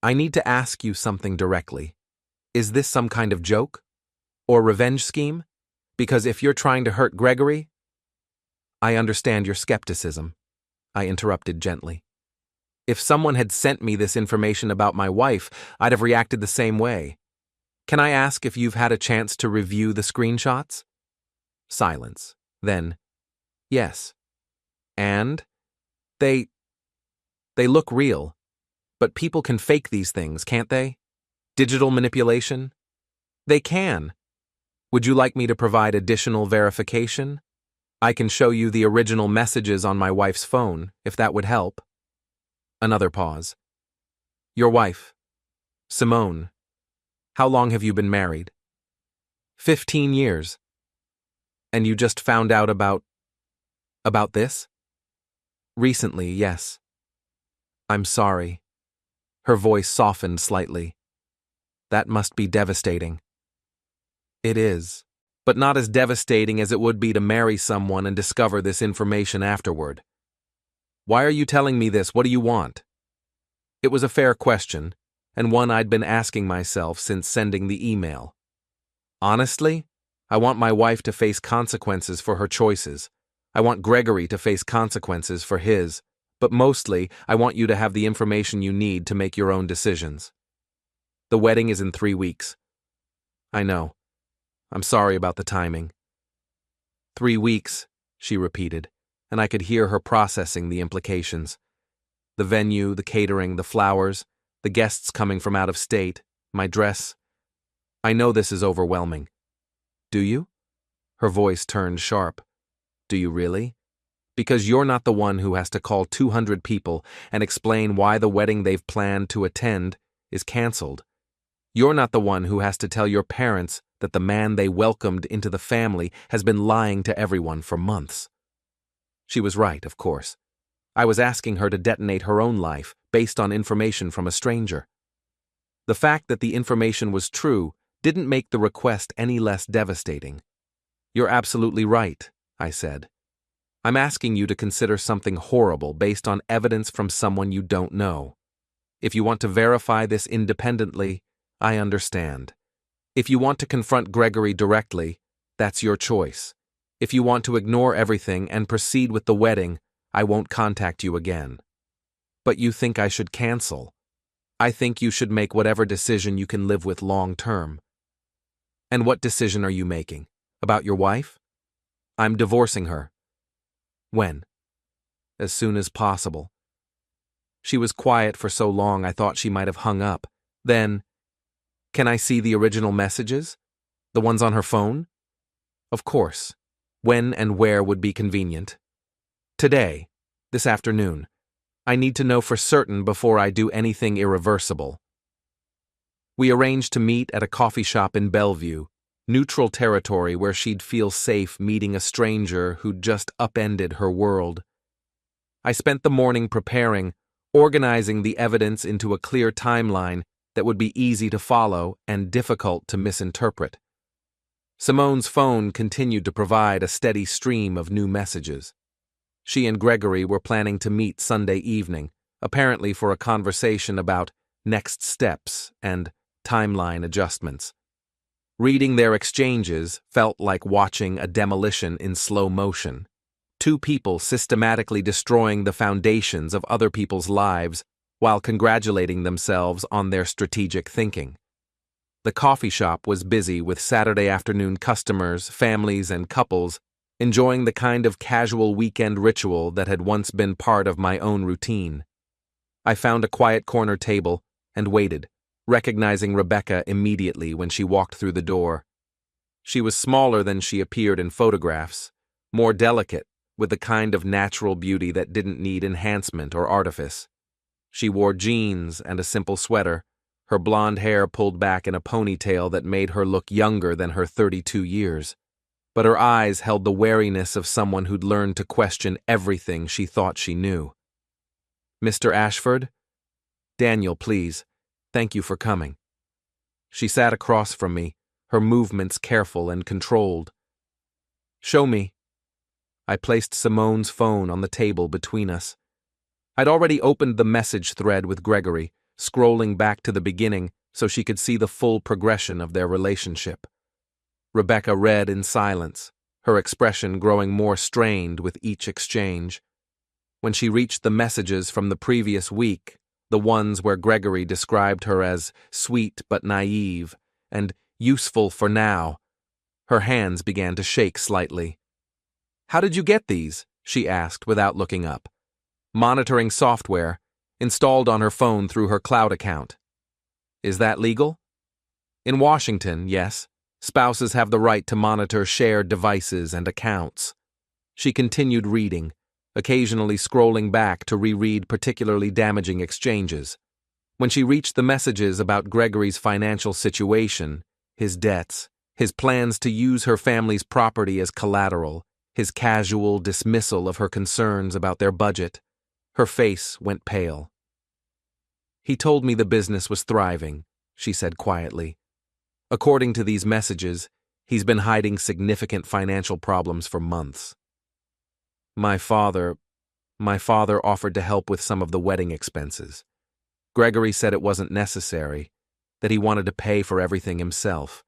I need to ask you something directly. Is this some kind of joke? Or revenge scheme? Because if you're trying to hurt Gregory... I understand your skepticism, I interrupted gently. If someone had sent me this information about my wife, I'd have reacted the same way. Can I ask if you've had a chance to review the screenshots? Silence. Then, yes. And? They look real. But people can fake these things, can't they? Digital manipulation? They can. Would you like me to provide additional verification? I can show you the original messages on my wife's phone, if that would help. Another pause. Your wife, Simone. How long have you been married? 15 years. And you just found out about this? Recently, yes. I'm sorry. Her voice softened slightly. That must be devastating. It is, but not as devastating as it would be to marry someone and discover this information afterward. Why are you telling me this? What do you want? It was a fair question, and one I'd been asking myself since sending the email. Honestly, I want my wife to face consequences for her choices. I want Gregory to face consequences for his, but mostly, I want you to have the information you need to make your own decisions. The wedding is in 3 weeks. I know. I'm sorry about the timing. 3 weeks, she repeated, and I could hear her processing the implications. The venue, the catering, the flowers, the guests coming from out of state, my dress. I know this is overwhelming. Do you? Her voice turned sharp. Do you really? Because you're not the one who has to call 200 people and explain why the wedding they've planned to attend is canceled. You're not the one who has to tell your parents that the man they welcomed into the family has been lying to everyone for months. She was right, of course. I was asking her to detonate her own life based on information from a stranger. The fact that the information was true didn't make the request any less devastating. "You're absolutely right," I said. "I'm asking you to consider something horrible based on evidence from someone you don't know. If you want to verify this independently, I understand. If you want to confront Gregory directly, that's your choice. If you want to ignore everything and proceed with the wedding, I won't contact you again. But you think I should cancel? I think you should make whatever decision you can live with long term." "And what decision are you making? About your wife?" "I'm divorcing her." "When?" "As soon as possible." She was quiet for so long I thought she might have hung up. Then, "Can I see the original messages? The ones on her phone?" "Of course. When and where would be convenient?" "Today. This afternoon. I need to know for certain before I do anything irreversible." We arranged to meet at a coffee shop in Bellevue, neutral territory where she'd feel safe meeting a stranger who'd just upended her world. I spent the morning preparing, organizing the evidence into a clear timeline that would be easy to follow and difficult to misinterpret. Simone's phone continued to provide a steady stream of new messages. She and Gregory were planning to meet Sunday evening, apparently for a conversation about next steps and timeline adjustments. Reading their exchanges felt like watching a demolition in slow motion. Two people systematically destroying the foundations of other people's lives while congratulating themselves on their strategic thinking. The coffee shop was busy with Saturday afternoon customers, families, and couples enjoying the kind of casual weekend ritual that had once been part of my own routine. I found a quiet corner table and waited, recognizing Rebecca immediately when she walked through the door. She was smaller than she appeared in photographs, more delicate, with the kind of natural beauty that didn't need enhancement or artifice. She wore jeans and a simple sweater, her blonde hair pulled back in a ponytail that made her look younger than her 32 years. But her eyes held the wariness of someone who'd learned to question everything she thought she knew. "Mr. Ashford?" "Daniel, please. Thank you for coming." She sat across from me, her movements careful and controlled. "Show me." I placed Simone's phone on the table between us. I'd already opened the message thread with Gregory, scrolling back to the beginning so she could see the full progression of their relationship. Rebecca read in silence, her expression growing more strained with each exchange. When she reached the messages from the previous week, the ones where Gregory described her as sweet but naive and useful for now, her hands began to shake slightly. "How did you get these?" she asked without looking up. "Monitoring software, installed on her phone through her cloud account." "Is that legal?" "In Washington, yes. Spouses have the right to monitor shared devices and accounts." She continued reading, occasionally scrolling back to reread particularly damaging exchanges. When she reached the messages about Gregory's financial situation, his debts, his plans to use her family's property as collateral, his casual dismissal of her concerns about their budget, her face went pale. "He told me the business was thriving," she said quietly. "According to these messages, he's been hiding significant financial problems for months. My father offered to help with some of the wedding expenses. Gregory said it wasn't necessary, that he wanted to pay for everything himself.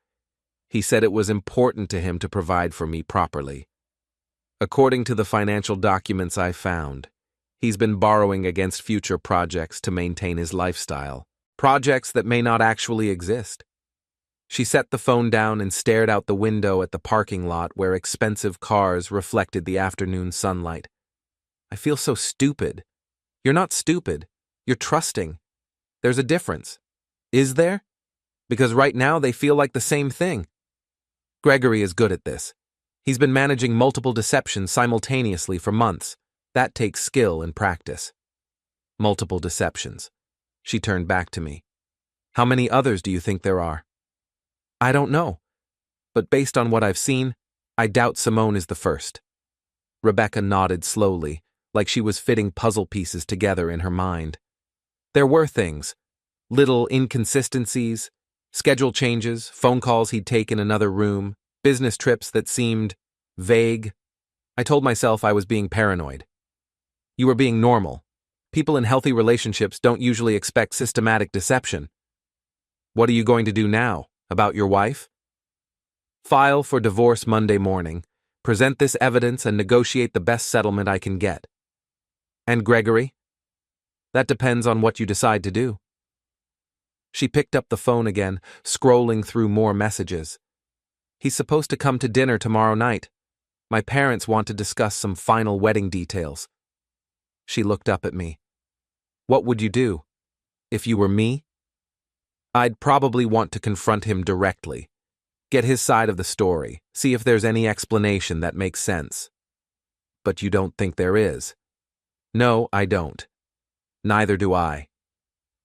He said it was important to him to provide for me properly. According to the financial documents I found, he's been borrowing against future projects to maintain his lifestyle, projects that may not actually exist." She set the phone down and stared out the window at the parking lot where expensive cars reflected the afternoon sunlight. "I feel so stupid." "You're not stupid. You're trusting. There's a difference." "Is there?" "Because right now they feel like the same thing." Gregory is good at this. He's been managing multiple deceptions simultaneously for months. That takes skill and practice. Multiple deceptions. She turned back to me. "How many others do you think there are?" "I don't know. but based on what I've seen, I doubt Simone is the first. Rebecca nodded slowly, like she was fitting puzzle pieces together in her mind. There were things, little inconsistencies, schedule changes, phone calls he'd take in another room, business trips that seemed vague. I told myself I was being paranoid. You were being normal. People in healthy relationships don't usually expect systematic deception. What are you going to do now? About your wife? File for divorce Monday morning, present this evidence and negotiate the best settlement I can get. And Gregory? That depends on what you decide to do. She picked up the phone again, scrolling through more messages. He's supposed to come to dinner tomorrow night. My parents want to discuss some final wedding details. She looked up at me. What would you do? If you were me? I'd probably want to confront him directly. Get his side of the story, see if there's any explanation that makes sense. But you don't think there is? No, I don't. Neither do I.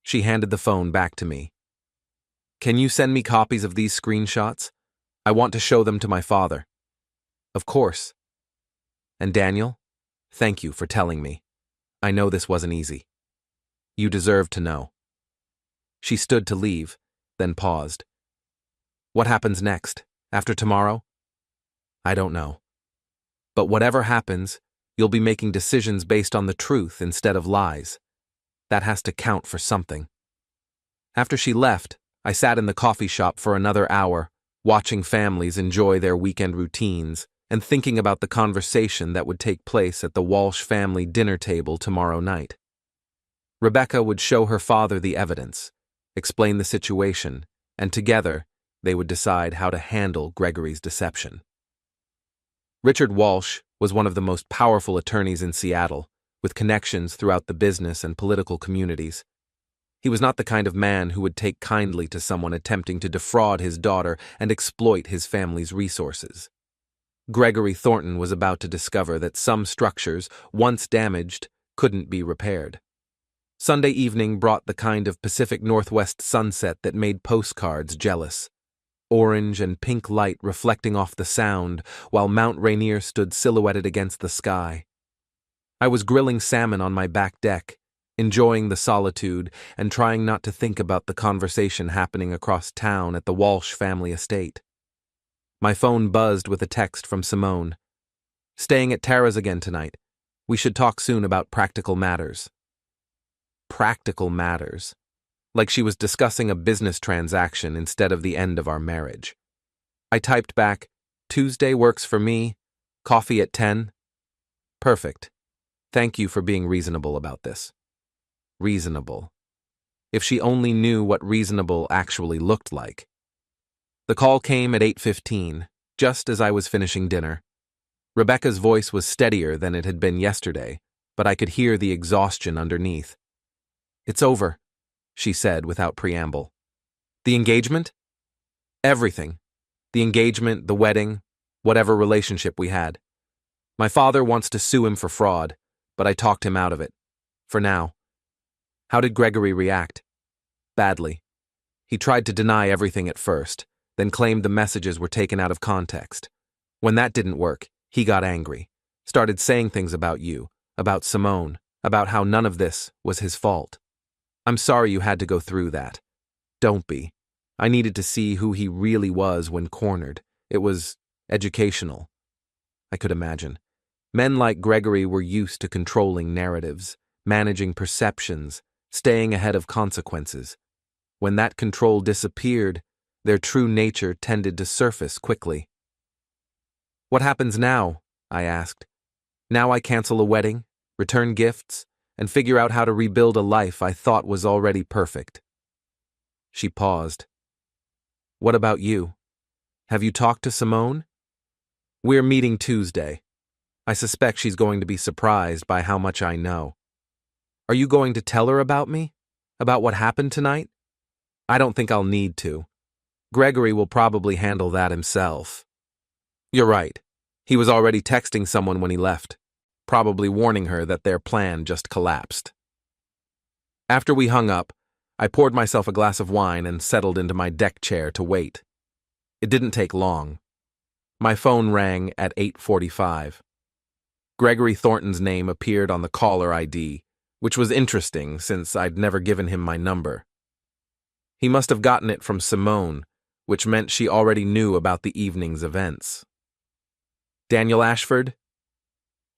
She handed the phone back to me. Can you send me copies of these screenshots? I want to show them to my father. Of course. And Daniel, thank you for telling me. I know this wasn't easy. You deserve to know. She stood to leave, then paused. What happens next? After tomorrow? I don't know. But whatever happens, you'll be making decisions based on the truth instead of lies. That has to count for something. After she left, I sat in the coffee shop for another hour, watching families enjoy their weekend routines and thinking about the conversation that would take place at the Walsh family dinner table tomorrow night. Rebecca would show her father the evidence, explain the situation, and together they would decide how to handle Gregory's deception. Richard Walsh was one of the most powerful attorneys in Seattle, with connections throughout the business and political communities. He was not the kind of man who would take kindly to someone attempting to defraud his daughter and exploit his family's resources. Gregory Thornton was about to discover that some structures, once damaged, couldn't be repaired. Sunday evening brought the kind of Pacific Northwest sunset that made postcards jealous. Orange and pink light reflecting off the sound, while Mount Rainier stood silhouetted against the sky. I was grilling salmon on my back deck, enjoying the solitude and trying not to think about the conversation happening across town at the Walsh family estate. My phone buzzed with a text from Simone. Staying at Tara's again tonight. We should talk soon about practical matters. Practical matters. Like she was discussing a business transaction instead of the end of our marriage. I typed back, Tuesday works for me. Coffee at 10? Perfect. Thank you for being reasonable about this. Reasonable. If she only knew what reasonable actually looked like. The call came at 8:15, just as I was finishing dinner. Rebecca's voice was steadier than it had been yesterday, but I could hear the exhaustion underneath. It's over, she said without preamble. The engagement? Everything. The engagement, the wedding, whatever relationship we had. My father wants to sue him for fraud, but I talked him out of it. For now. How did Gregory react? Badly. He tried to deny everything at first, then claimed the messages were taken out of context. When that didn't work, he got angry, started saying things about you, about Simone, about how none of this was his fault. I'm sorry you had to go through that. Don't be. I needed to see who he really was when cornered. It was educational. I could imagine. Men like Gregory were used to controlling narratives, managing perceptions, staying ahead of consequences. When that control disappeared, their true nature tended to surface quickly. What happens now? I asked. Now I cancel a wedding, return gifts, and figure out how to rebuild a life I thought was already perfect. She paused. What about you? Have you talked to Simone? We're meeting Tuesday. I suspect she's going to be surprised by how much I know. Are you going to tell her about me? About what happened tonight? I don't think I'll need to. Gregory will probably handle that himself. You're right. He was already texting someone when he left, probably warning her that their plan just collapsed. After we hung up, I poured myself a glass of wine and settled into my deck chair to wait. It didn't take long. My phone rang at 8:45. Gregory Thornton's name appeared on the caller ID, which was interesting since I'd never given him my number. He must have gotten it from Simone, which meant she already knew about the evening's events. Daniel Ashford?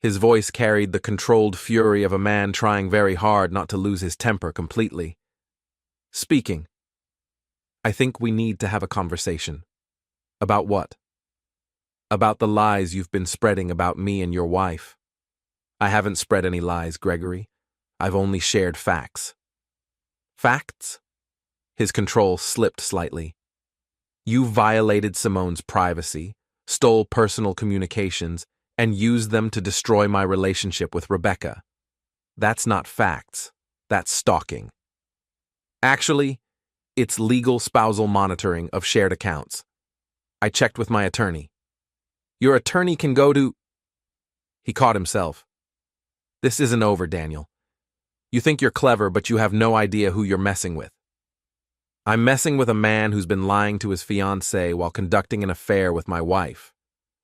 His voice carried the controlled fury of a man trying very hard not to lose his temper completely. Speaking. I think we need to have a conversation. About what? About the lies you've been spreading about me and your wife. I haven't spread any lies, Gregory. I've only shared facts. Facts? His control slipped slightly. You violated Simone's privacy, stole personal communications, and used them to destroy my relationship with Rebecca. That's not facts. That's stalking. Actually, it's legal spousal monitoring of shared accounts. I checked with my attorney. Your attorney can go to... He caught himself. This isn't over, Daniel. You think you're clever, but you have no idea who you're messing with. I'm messing with a man who's been lying to his fiancée while conducting an affair with my wife.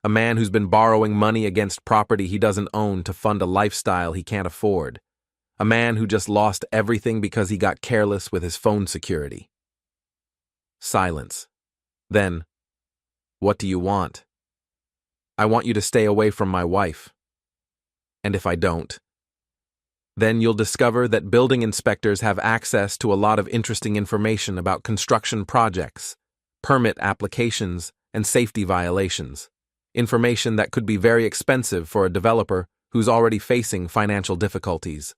A man who's been borrowing money against property he doesn't own to fund a lifestyle he can't afford. A man who just lost everything because he got careless with his phone security. Silence. Then, what do you want? I want you to stay away from my wife. And if I don't, then you'll discover that building inspectors have access to a lot of interesting information about construction projects, permit applications, and safety violations. Information that could be very expensive for a developer who's already facing financial difficulties.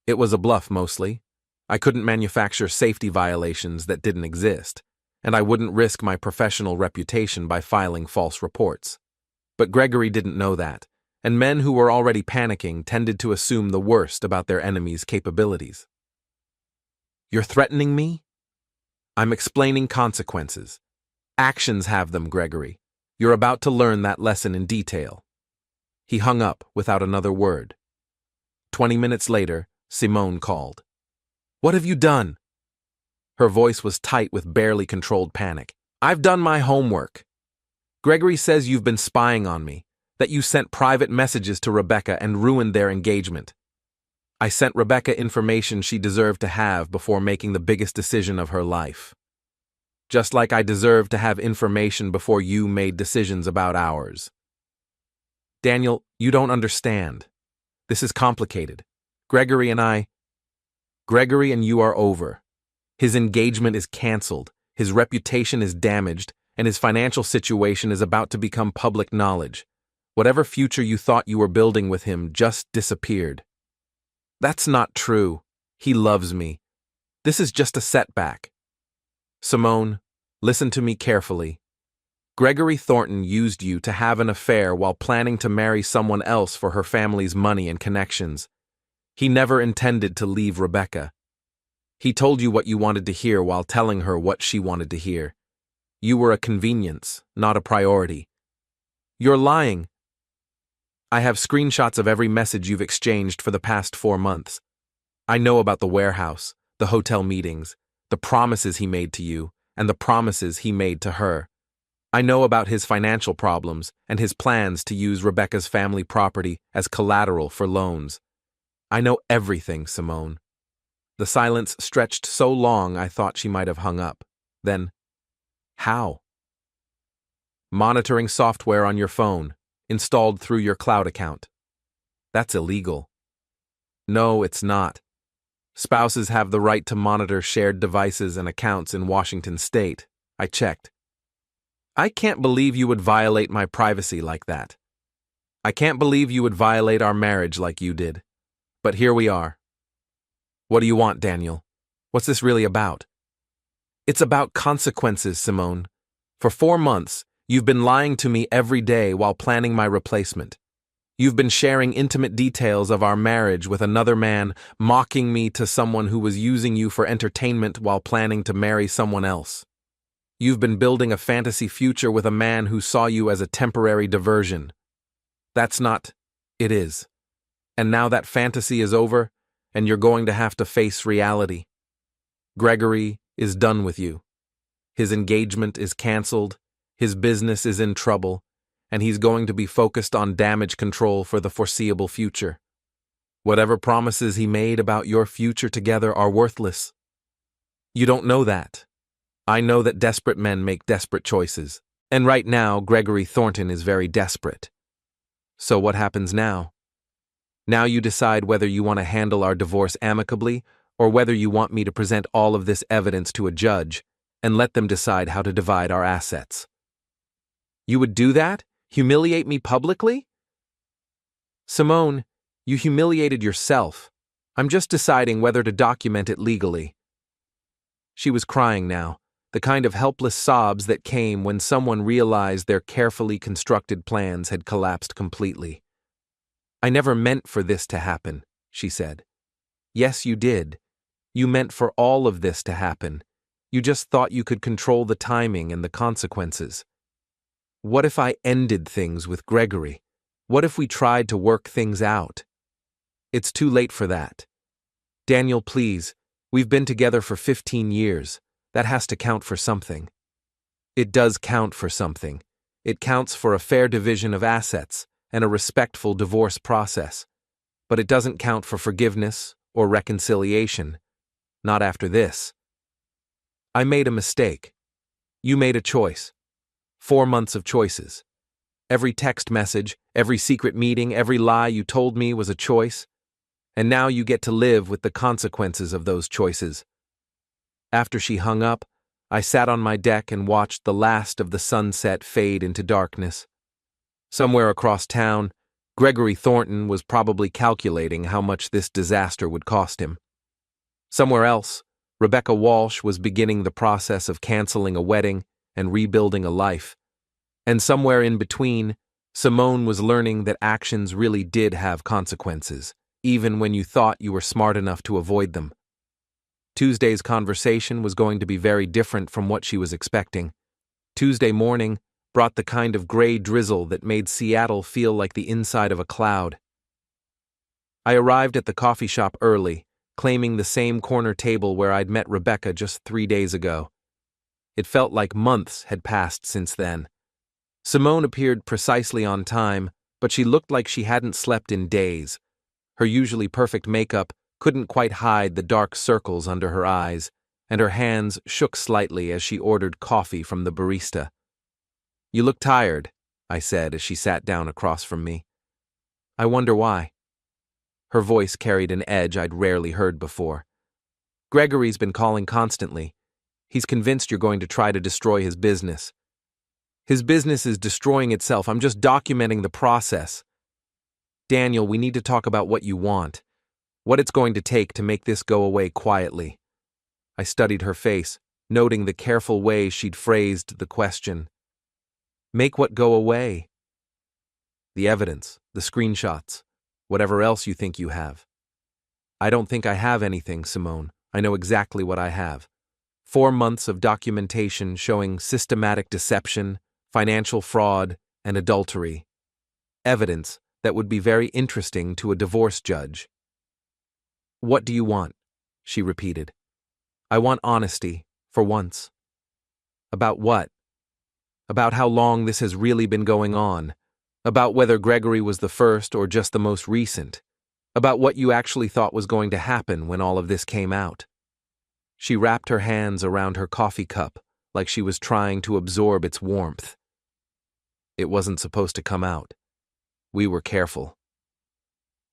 It was a bluff mostly. I couldn't manufacture safety violations that didn't exist, and I wouldn't risk my professional reputation by filing false reports. But Gregory didn't know that, and men who were already panicking tended to assume the worst about their enemy's capabilities. You're threatening me? I'm explaining consequences. Actions have them, Gregory. You're about to learn that lesson in detail. He hung up without another word. 20 minutes later, Simone called. What have you done? Her voice was tight with barely controlled panic. I've done my homework. Gregory says you've been spying on me, that you sent private messages to Rebecca and ruined their engagement. I sent Rebecca information she deserved to have before making the biggest decision of her life. Just like I deserved to have information before you made decisions about ours. Daniel, you don't understand. This is complicated. Gregory and you are over. His engagement is canceled, his reputation is damaged, and his financial situation is about to become public knowledge. Whatever future you thought you were building with him just disappeared. That's not true. He loves me. This is just a setback. Simone, listen to me carefully. Gregory Thornton used you to have an affair while planning to marry someone else for her family's money and connections. He never intended to leave Rebecca. He told you what you wanted to hear while telling her what she wanted to hear. You were a convenience, not a priority. You're lying. I have screenshots of every message you've exchanged for the past 4 months. I know about the warehouse, the hotel meetings, the promises he made to you, and the promises he made to her. I know about his financial problems and his plans to use Rebecca's family property as collateral for loans. I know everything, Simone. The silence stretched so long I thought she might have hung up. Then, how? Monitoring software on your phone, installed through your cloud account. That's illegal. No, it's not. Spouses have the right to monitor shared devices and accounts in Washington state. I checked. I can't believe you would violate my privacy like that. I can't believe you would violate our marriage like you did. But here we are. What do you want, Daniel? What's this really about? It's about consequences, Simone. For 4 months, you've been lying to me every day while planning my replacement. You've been sharing intimate details of our marriage with another man, mocking me to someone who was using you for entertainment while planning to marry someone else. You've been building a fantasy future with a man who saw you as a temporary diversion. That's not. It is. And now that fantasy is over, and you're going to have to face reality. Gregory is done with you. His engagement is canceled. His business is in trouble, and he's going to be focused on damage control for the foreseeable future. Whatever promises he made about your future together are worthless. You don't know that. I know that desperate men make desperate choices, and right now Gregory Thornton is very desperate. So what happens now? Now you decide whether you want to handle our divorce amicably or whether you want me to present all of this evidence to a judge and let them decide how to divide our assets. You would do that? Humiliate me publicly? Simone, you humiliated yourself. I'm just deciding whether to document it legally. She was crying now, the kind of helpless sobs that came when someone realized their carefully constructed plans had collapsed completely. I never meant for this to happen, she said. Yes, you did. You meant for all of this to happen. You just thought you could control the timing and the consequences. What if I ended things with Gregory? What if we tried to work things out? It's too late for that. Daniel, please, we've been together for 15 years. That has to count for something. It does count for something. It counts for a fair division of assets and a respectful divorce process. But it doesn't count for forgiveness or reconciliation. Not after this. I made a mistake. You made a choice. 4 months of choices. Every text message, every secret meeting, every lie you told me was a choice. And now you get to live with the consequences of those choices. After she hung up, I sat on my deck and watched the last of the sunset fade into darkness. Somewhere across town, Gregory Thornton was probably calculating how much this disaster would cost him. Somewhere else, Rebecca Walsh was beginning the process of canceling a wedding and rebuilding a life. And somewhere in between, Simone was learning that actions really did have consequences, even when you thought you were smart enough to avoid them. Tuesday's conversation was going to be very different from what she was expecting. Tuesday morning brought the kind of gray drizzle that made Seattle feel like the inside of a cloud. I arrived at the coffee shop early, claiming the same corner table where I'd met Rebecca just 3 days ago. It felt like months had passed since then. Simone appeared precisely on time, but she looked like she hadn't slept in days. Her usually perfect makeup couldn't quite hide the dark circles under her eyes, and her hands shook slightly as she ordered coffee from the barista. "You look tired," I said as she sat down across from me. "I wonder why." Her voice carried an edge I'd rarely heard before. "Gregory's been calling constantly. He's convinced you're going to try to destroy his business." "His business is destroying itself. I'm just documenting the process." "Daniel, we need to talk about what you want. What it's going to take to make this go away quietly." I studied her face, noting the careful way she'd phrased the question. "Make what go away?" "The evidence, the screenshots, whatever else you think you have." "I don't think I have anything, Simone. I know exactly what I have. 4 months of documentation showing systematic deception, financial fraud, and adultery. Evidence that would be very interesting to a divorce judge." "What do you want?" she repeated. "I want honesty, for once." "About what?" "About how long this has really been going on. About whether Gregory was the first or just the most recent. About what you actually thought was going to happen when all of this came out." She wrapped her hands around her coffee cup like she was trying to absorb its warmth. "It wasn't supposed to come out. We were careful."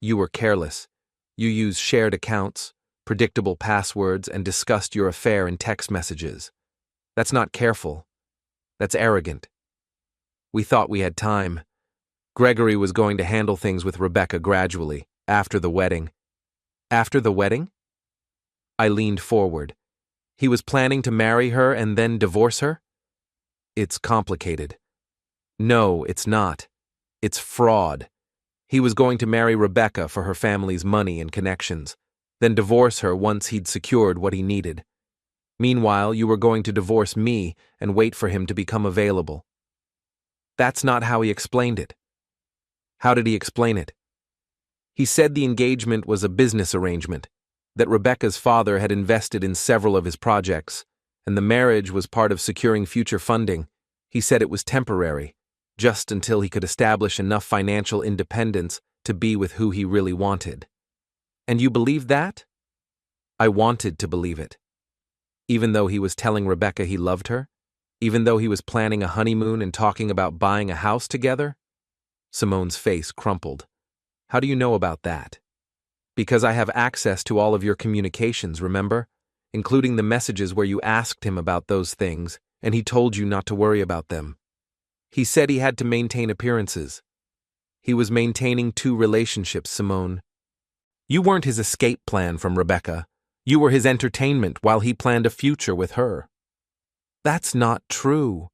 "You were careless. You used shared accounts, predictable passwords, and discussed your affair in text messages. That's not careful. That's arrogant. We thought we had time. Gregory was going to handle things with Rebecca gradually, after the wedding." "After the wedding?" I leaned forward. "He was planning to marry her and then divorce her?" "It's complicated." "No, it's not. It's fraud. He was going to marry Rebecca for her family's money and connections, then divorce her once he'd secured what he needed. Meanwhile, you were going to divorce me and wait for him to become available." "That's not how he explained it." "How did he explain it?" "He said the engagement was a business arrangement, that Rebecca's father had invested in several of his projects, and the marriage was part of securing future funding. He said it was temporary, just until he could establish enough financial independence to be with who he really wanted. And you believed that? I wanted to believe it. Even though he was telling Rebecca he loved her? Even though he was planning a honeymoon and talking about buying a house together? Simone's face crumpled. How do you know about that? Because I have access to all of your communications, remember? Including the messages where you asked him about those things, and he told you not to worry about them. He said he had to maintain appearances. He was maintaining 2 relationships, Simone. You weren't his escape plan from Rebecca. You were his entertainment while he planned a future with her. That's not true.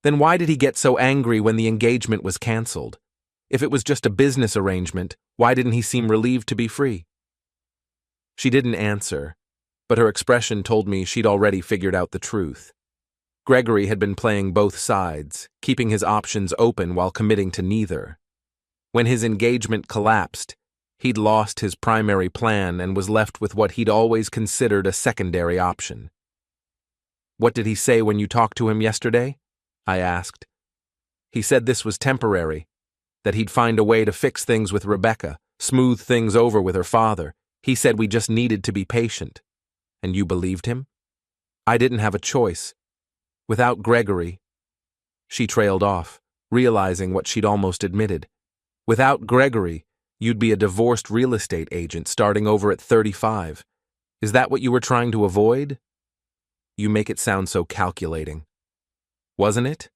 Then why did he get so angry when the engagement was canceled? If it was just a business arrangement, why didn't he seem relieved to be free? She didn't answer, but her expression told me she'd already figured out the truth. Gregory had been playing both sides, keeping his options open while committing to neither. When his engagement collapsed, he'd lost his primary plan and was left with what he'd always considered a secondary option. What did he say when you talked to him yesterday? I asked. He said this was temporary, that he'd find a way to fix things with Rebecca, smooth things over with her father. He said we just needed to be patient. And you believed him? I didn't have a choice. Without Gregory, she trailed off, realizing what she'd almost admitted. Without Gregory, you'd be a divorced real estate agent starting over at 35. Is that what you were trying to avoid? You make it sound so calculating. Wasn't it?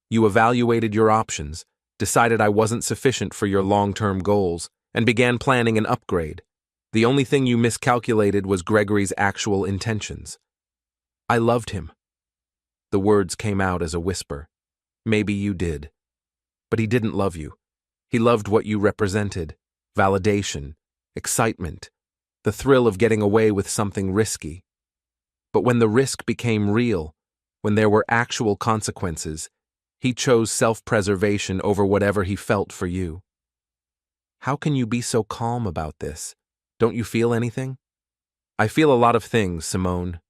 You evaluated your options, decided I wasn't sufficient for your long-term goals, and began planning an upgrade. The only thing you miscalculated was Gregory's actual intentions. I loved him. The words came out as a whisper. Maybe you did. But he didn't love you. He loved what you represented: validation, excitement, the thrill of getting away with something risky. But when the risk became real, when there were actual consequences, he chose self-preservation over whatever he felt for you. How can you be so calm about this? Don't you feel anything? I feel a lot of things, Simone.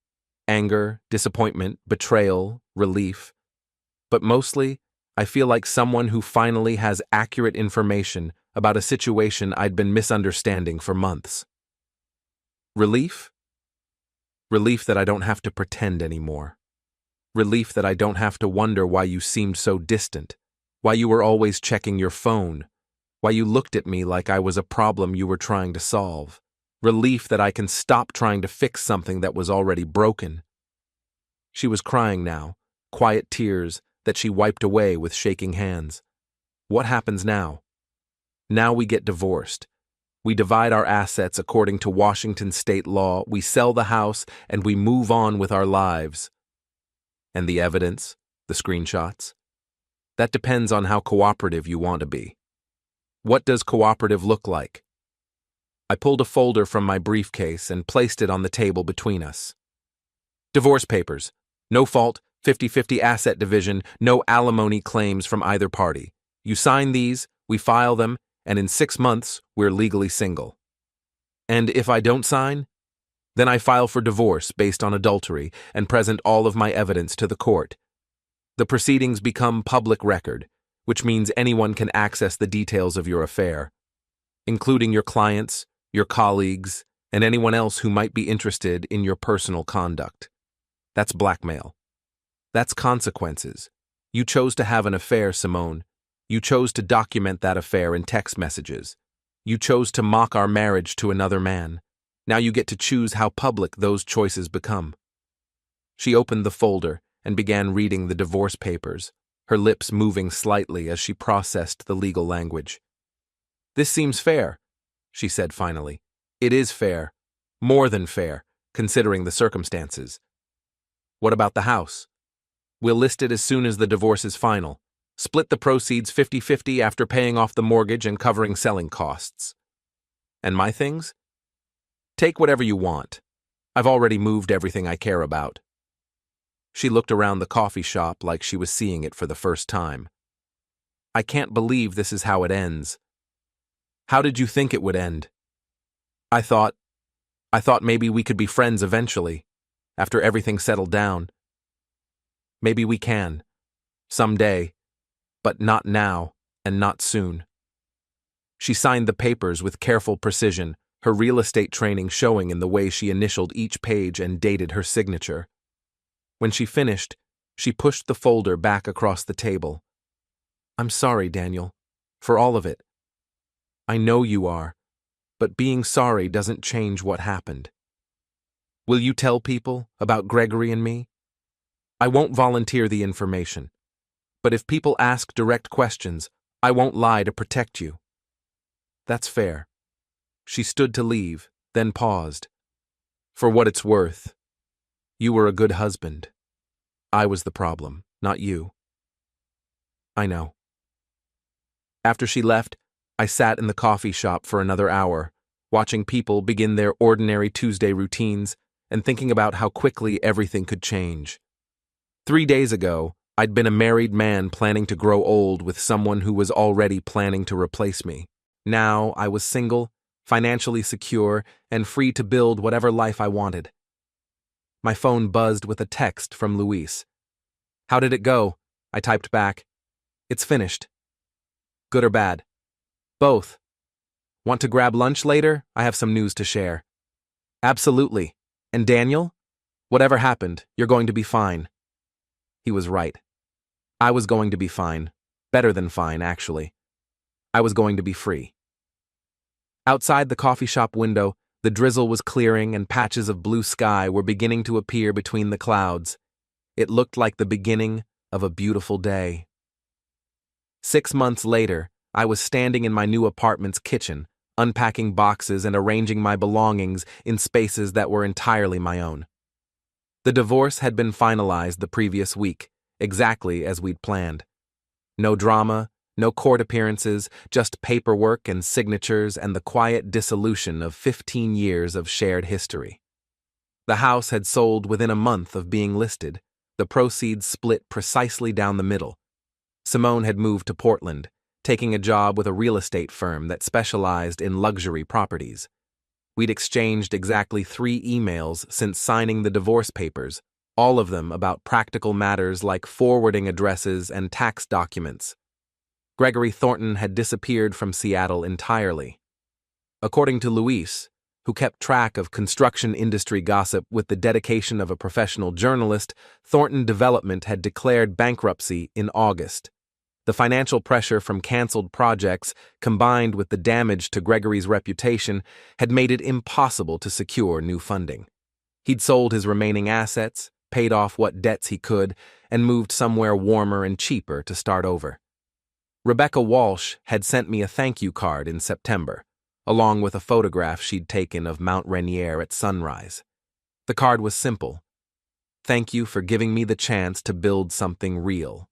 Anger, disappointment, betrayal, relief. But mostly, I feel like someone who finally has accurate information about a situation I'd been misunderstanding for months. Relief? Relief that I don't have to pretend anymore. Relief that I don't have to wonder why you seemed so distant, why you were always checking your phone, why you looked at me like I was a problem you were trying to solve. Relief that I can stop trying to fix something that was already broken. She was crying now, quiet tears that she wiped away with shaking hands. What happens now? Now we get divorced. We divide our assets according to Washington state law, we sell the house, and we move on with our lives. And the evidence, the screenshots? That depends on how cooperative you want to be. What does cooperative look like? I pulled a folder from my briefcase and placed it on the table between us. Divorce papers. No fault, 50-50 asset division, no alimony claims from either party. You sign these, we file them, and in 6 months, we're legally single. And if I don't sign, then I file for divorce based on adultery and present all of my evidence to the court. The proceedings become public record, which means anyone can access the details of your affair, including your clients, your colleagues, and anyone else who might be interested in your personal conduct. That's blackmail. That's consequences. You chose to have an affair, Simone. You chose to document that affair in text messages. You chose to mock our marriage to another man. Now you get to choose how public those choices become. She opened the folder and began reading the divorce papers, her lips moving slightly as she processed the legal language. This seems fair, she said finally. It is fair. More than fair, considering the circumstances. What about the house? We'll list it as soon as the divorce is final. Split the proceeds 50-50 after paying off the mortgage and covering selling costs. And my things? Take whatever you want. I've already moved everything I care about. She looked around the coffee shop like she was seeing it for the first time. I can't believe this is how it ends. How did you think it would end? I thought maybe we could be friends eventually, after everything settled down. Maybe we can, Someday, but not now and not soon. She signed the papers with careful precision, her real estate training showing in the way she initialed each page and dated her signature. When she finished, she pushed the folder back across the table. I'm sorry, Daniel, for all of it. I know you are, but being sorry doesn't change what happened. Will you tell people about Gregory and me? I won't volunteer the information, but if people ask direct questions, I won't lie to protect you. That's fair. She stood to leave, then paused. For what it's worth, you were a good husband. I was the problem, not you. I know. After she left, I sat in the coffee shop for another hour, watching people begin their ordinary Tuesday routines and thinking about how quickly everything could change. 3 days ago, I'd been a married man planning to grow old with someone who was already planning to replace me. Now I was single, financially secure, and free to build whatever life I wanted. My phone buzzed with a text from Luis. How did it go? I typed back. It's finished. Good or bad? Both. Want to grab lunch later? I have some news to share. Absolutely. And Daniel? Whatever happened, you're going to be fine. He was right. I was going to be fine. Better than fine, actually. I was going to be free. Outside the coffee shop window, the drizzle was clearing and patches of blue sky were beginning to appear between the clouds. It looked like the beginning of a beautiful day. 6 months later, I was standing in my new apartment's kitchen, unpacking boxes and arranging my belongings in spaces that were entirely my own. The divorce had been finalized the previous week, exactly as we'd planned. No drama, no court appearances, just paperwork and signatures and the quiet dissolution of 15 years of shared history. The house had sold within a month of being listed, the proceeds split precisely down the middle. Simone had moved to Portland, taking a job with a real estate firm that specialized in luxury properties. We'd exchanged exactly 3 emails since signing the divorce papers, all of them about practical matters like forwarding addresses and tax documents. Gregory Thornton had disappeared from Seattle entirely. According to Luis, who kept track of construction industry gossip with the dedication of a professional journalist, Thornton Development had declared bankruptcy in August. The financial pressure from canceled projects, combined with the damage to Gregory's reputation, had made it impossible to secure new funding. He'd sold his remaining assets, paid off what debts he could, and moved somewhere warmer and cheaper to start over. Rebecca Walsh had sent me a thank you card in September, along with a photograph she'd taken of Mount Rainier at sunrise. The card was simple. Thank you for giving me the chance to build something real.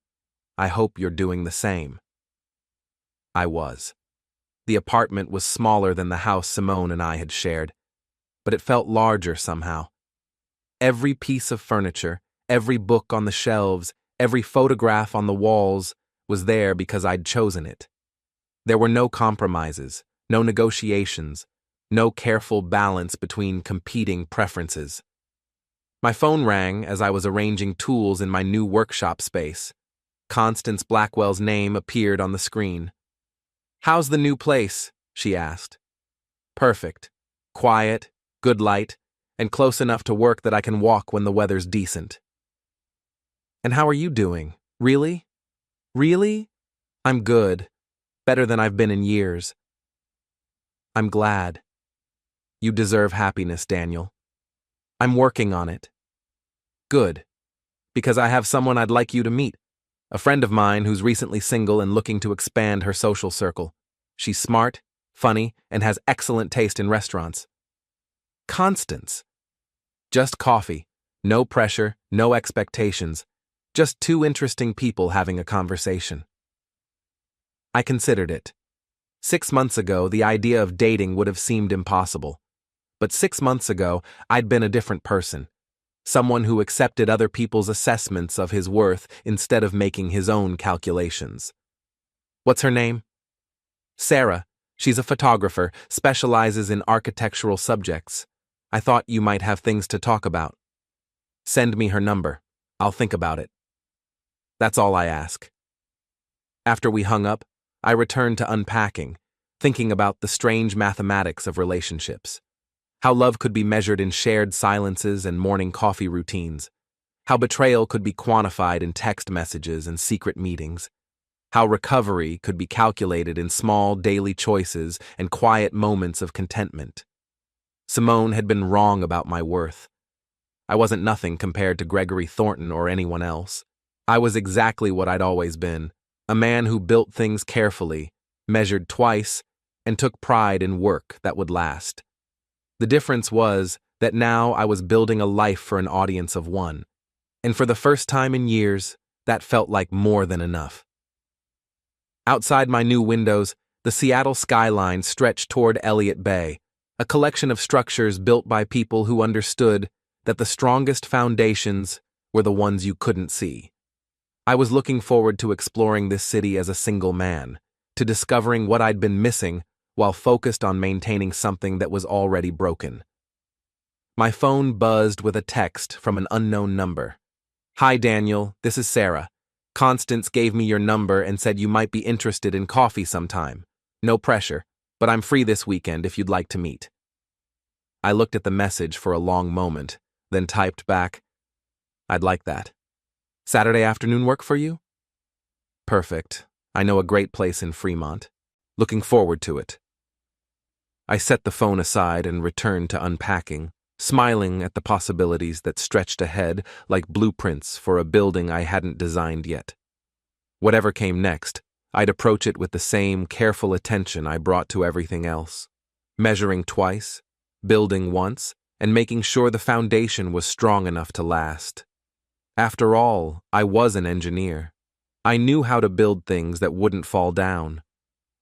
I hope you're doing the same. I was. The apartment was smaller than the house Simone and I had shared, but it felt larger somehow. Every piece of furniture, every book on the shelves, every photograph on the walls was there because I'd chosen it. There were no compromises, no negotiations, no careful balance between competing preferences. My phone rang as I was arranging tools in my new workshop space. Constance Blackwell's name appeared on the screen. How's the new place? She asked. Perfect. Quiet, good light, and close enough to work that I can walk when the weather's decent. And how are you doing? Really? Really? I'm good. Better than I've been in years. I'm glad. You deserve happiness, Daniel. I'm working on it. Good. Because I have someone I'd like you to meet. A friend of mine who's recently single and looking to expand her social circle. She's smart, funny, and has excellent taste in restaurants. Constance. Just coffee. No pressure, no expectations. Just 2 interesting people having a conversation. I considered it. 6 months ago, the idea of dating would have seemed impossible. But 6 months ago, I'd been a different person. Someone who accepted other people's assessments of his worth instead of making his own calculations. What's her name? Sarah. She's a photographer, specializes in architectural subjects. I thought you might have things to talk about. Send me her number. I'll think about it. That's all I ask. After we hung up, I returned to unpacking, thinking about the strange mathematics of relationships. How love could be measured in shared silences and morning coffee routines. How betrayal could be quantified in text messages and secret meetings. How recovery could be calculated in small daily choices and quiet moments of contentment. Simone had been wrong about my worth. I wasn't nothing compared to Gregory Thornton or anyone else. I was exactly what I'd always been, a man who built things carefully, measured twice, and took pride in work that would last. The difference was that now I was building a life for an audience of one, and for the first time in years, that felt like more than enough. Outside my new windows, the Seattle skyline stretched toward Elliott Bay, a collection of structures built by people who understood that the strongest foundations were the ones you couldn't see. I was looking forward to exploring this city as a single man, to discovering what I'd been missing while focused on maintaining something that was already broken. My phone buzzed with a text from an unknown number. "Hi Daniel, this is Sarah. Constance gave me your number and said you might be interested in coffee sometime. No pressure, but I'm free this weekend if you'd like to meet." I looked at the message for a long moment, then typed back, "I'd like that. Saturday afternoon work for you?" "Perfect. I know a great place in Fremont. Looking forward to it." I set the phone aside and returned to unpacking, smiling at the possibilities that stretched ahead like blueprints for a building I hadn't designed yet. Whatever came next, I'd approach it with the same careful attention I brought to everything else, measuring twice, building once, and making sure the foundation was strong enough to last. After all, I was an engineer. I knew how to build things that wouldn't fall down,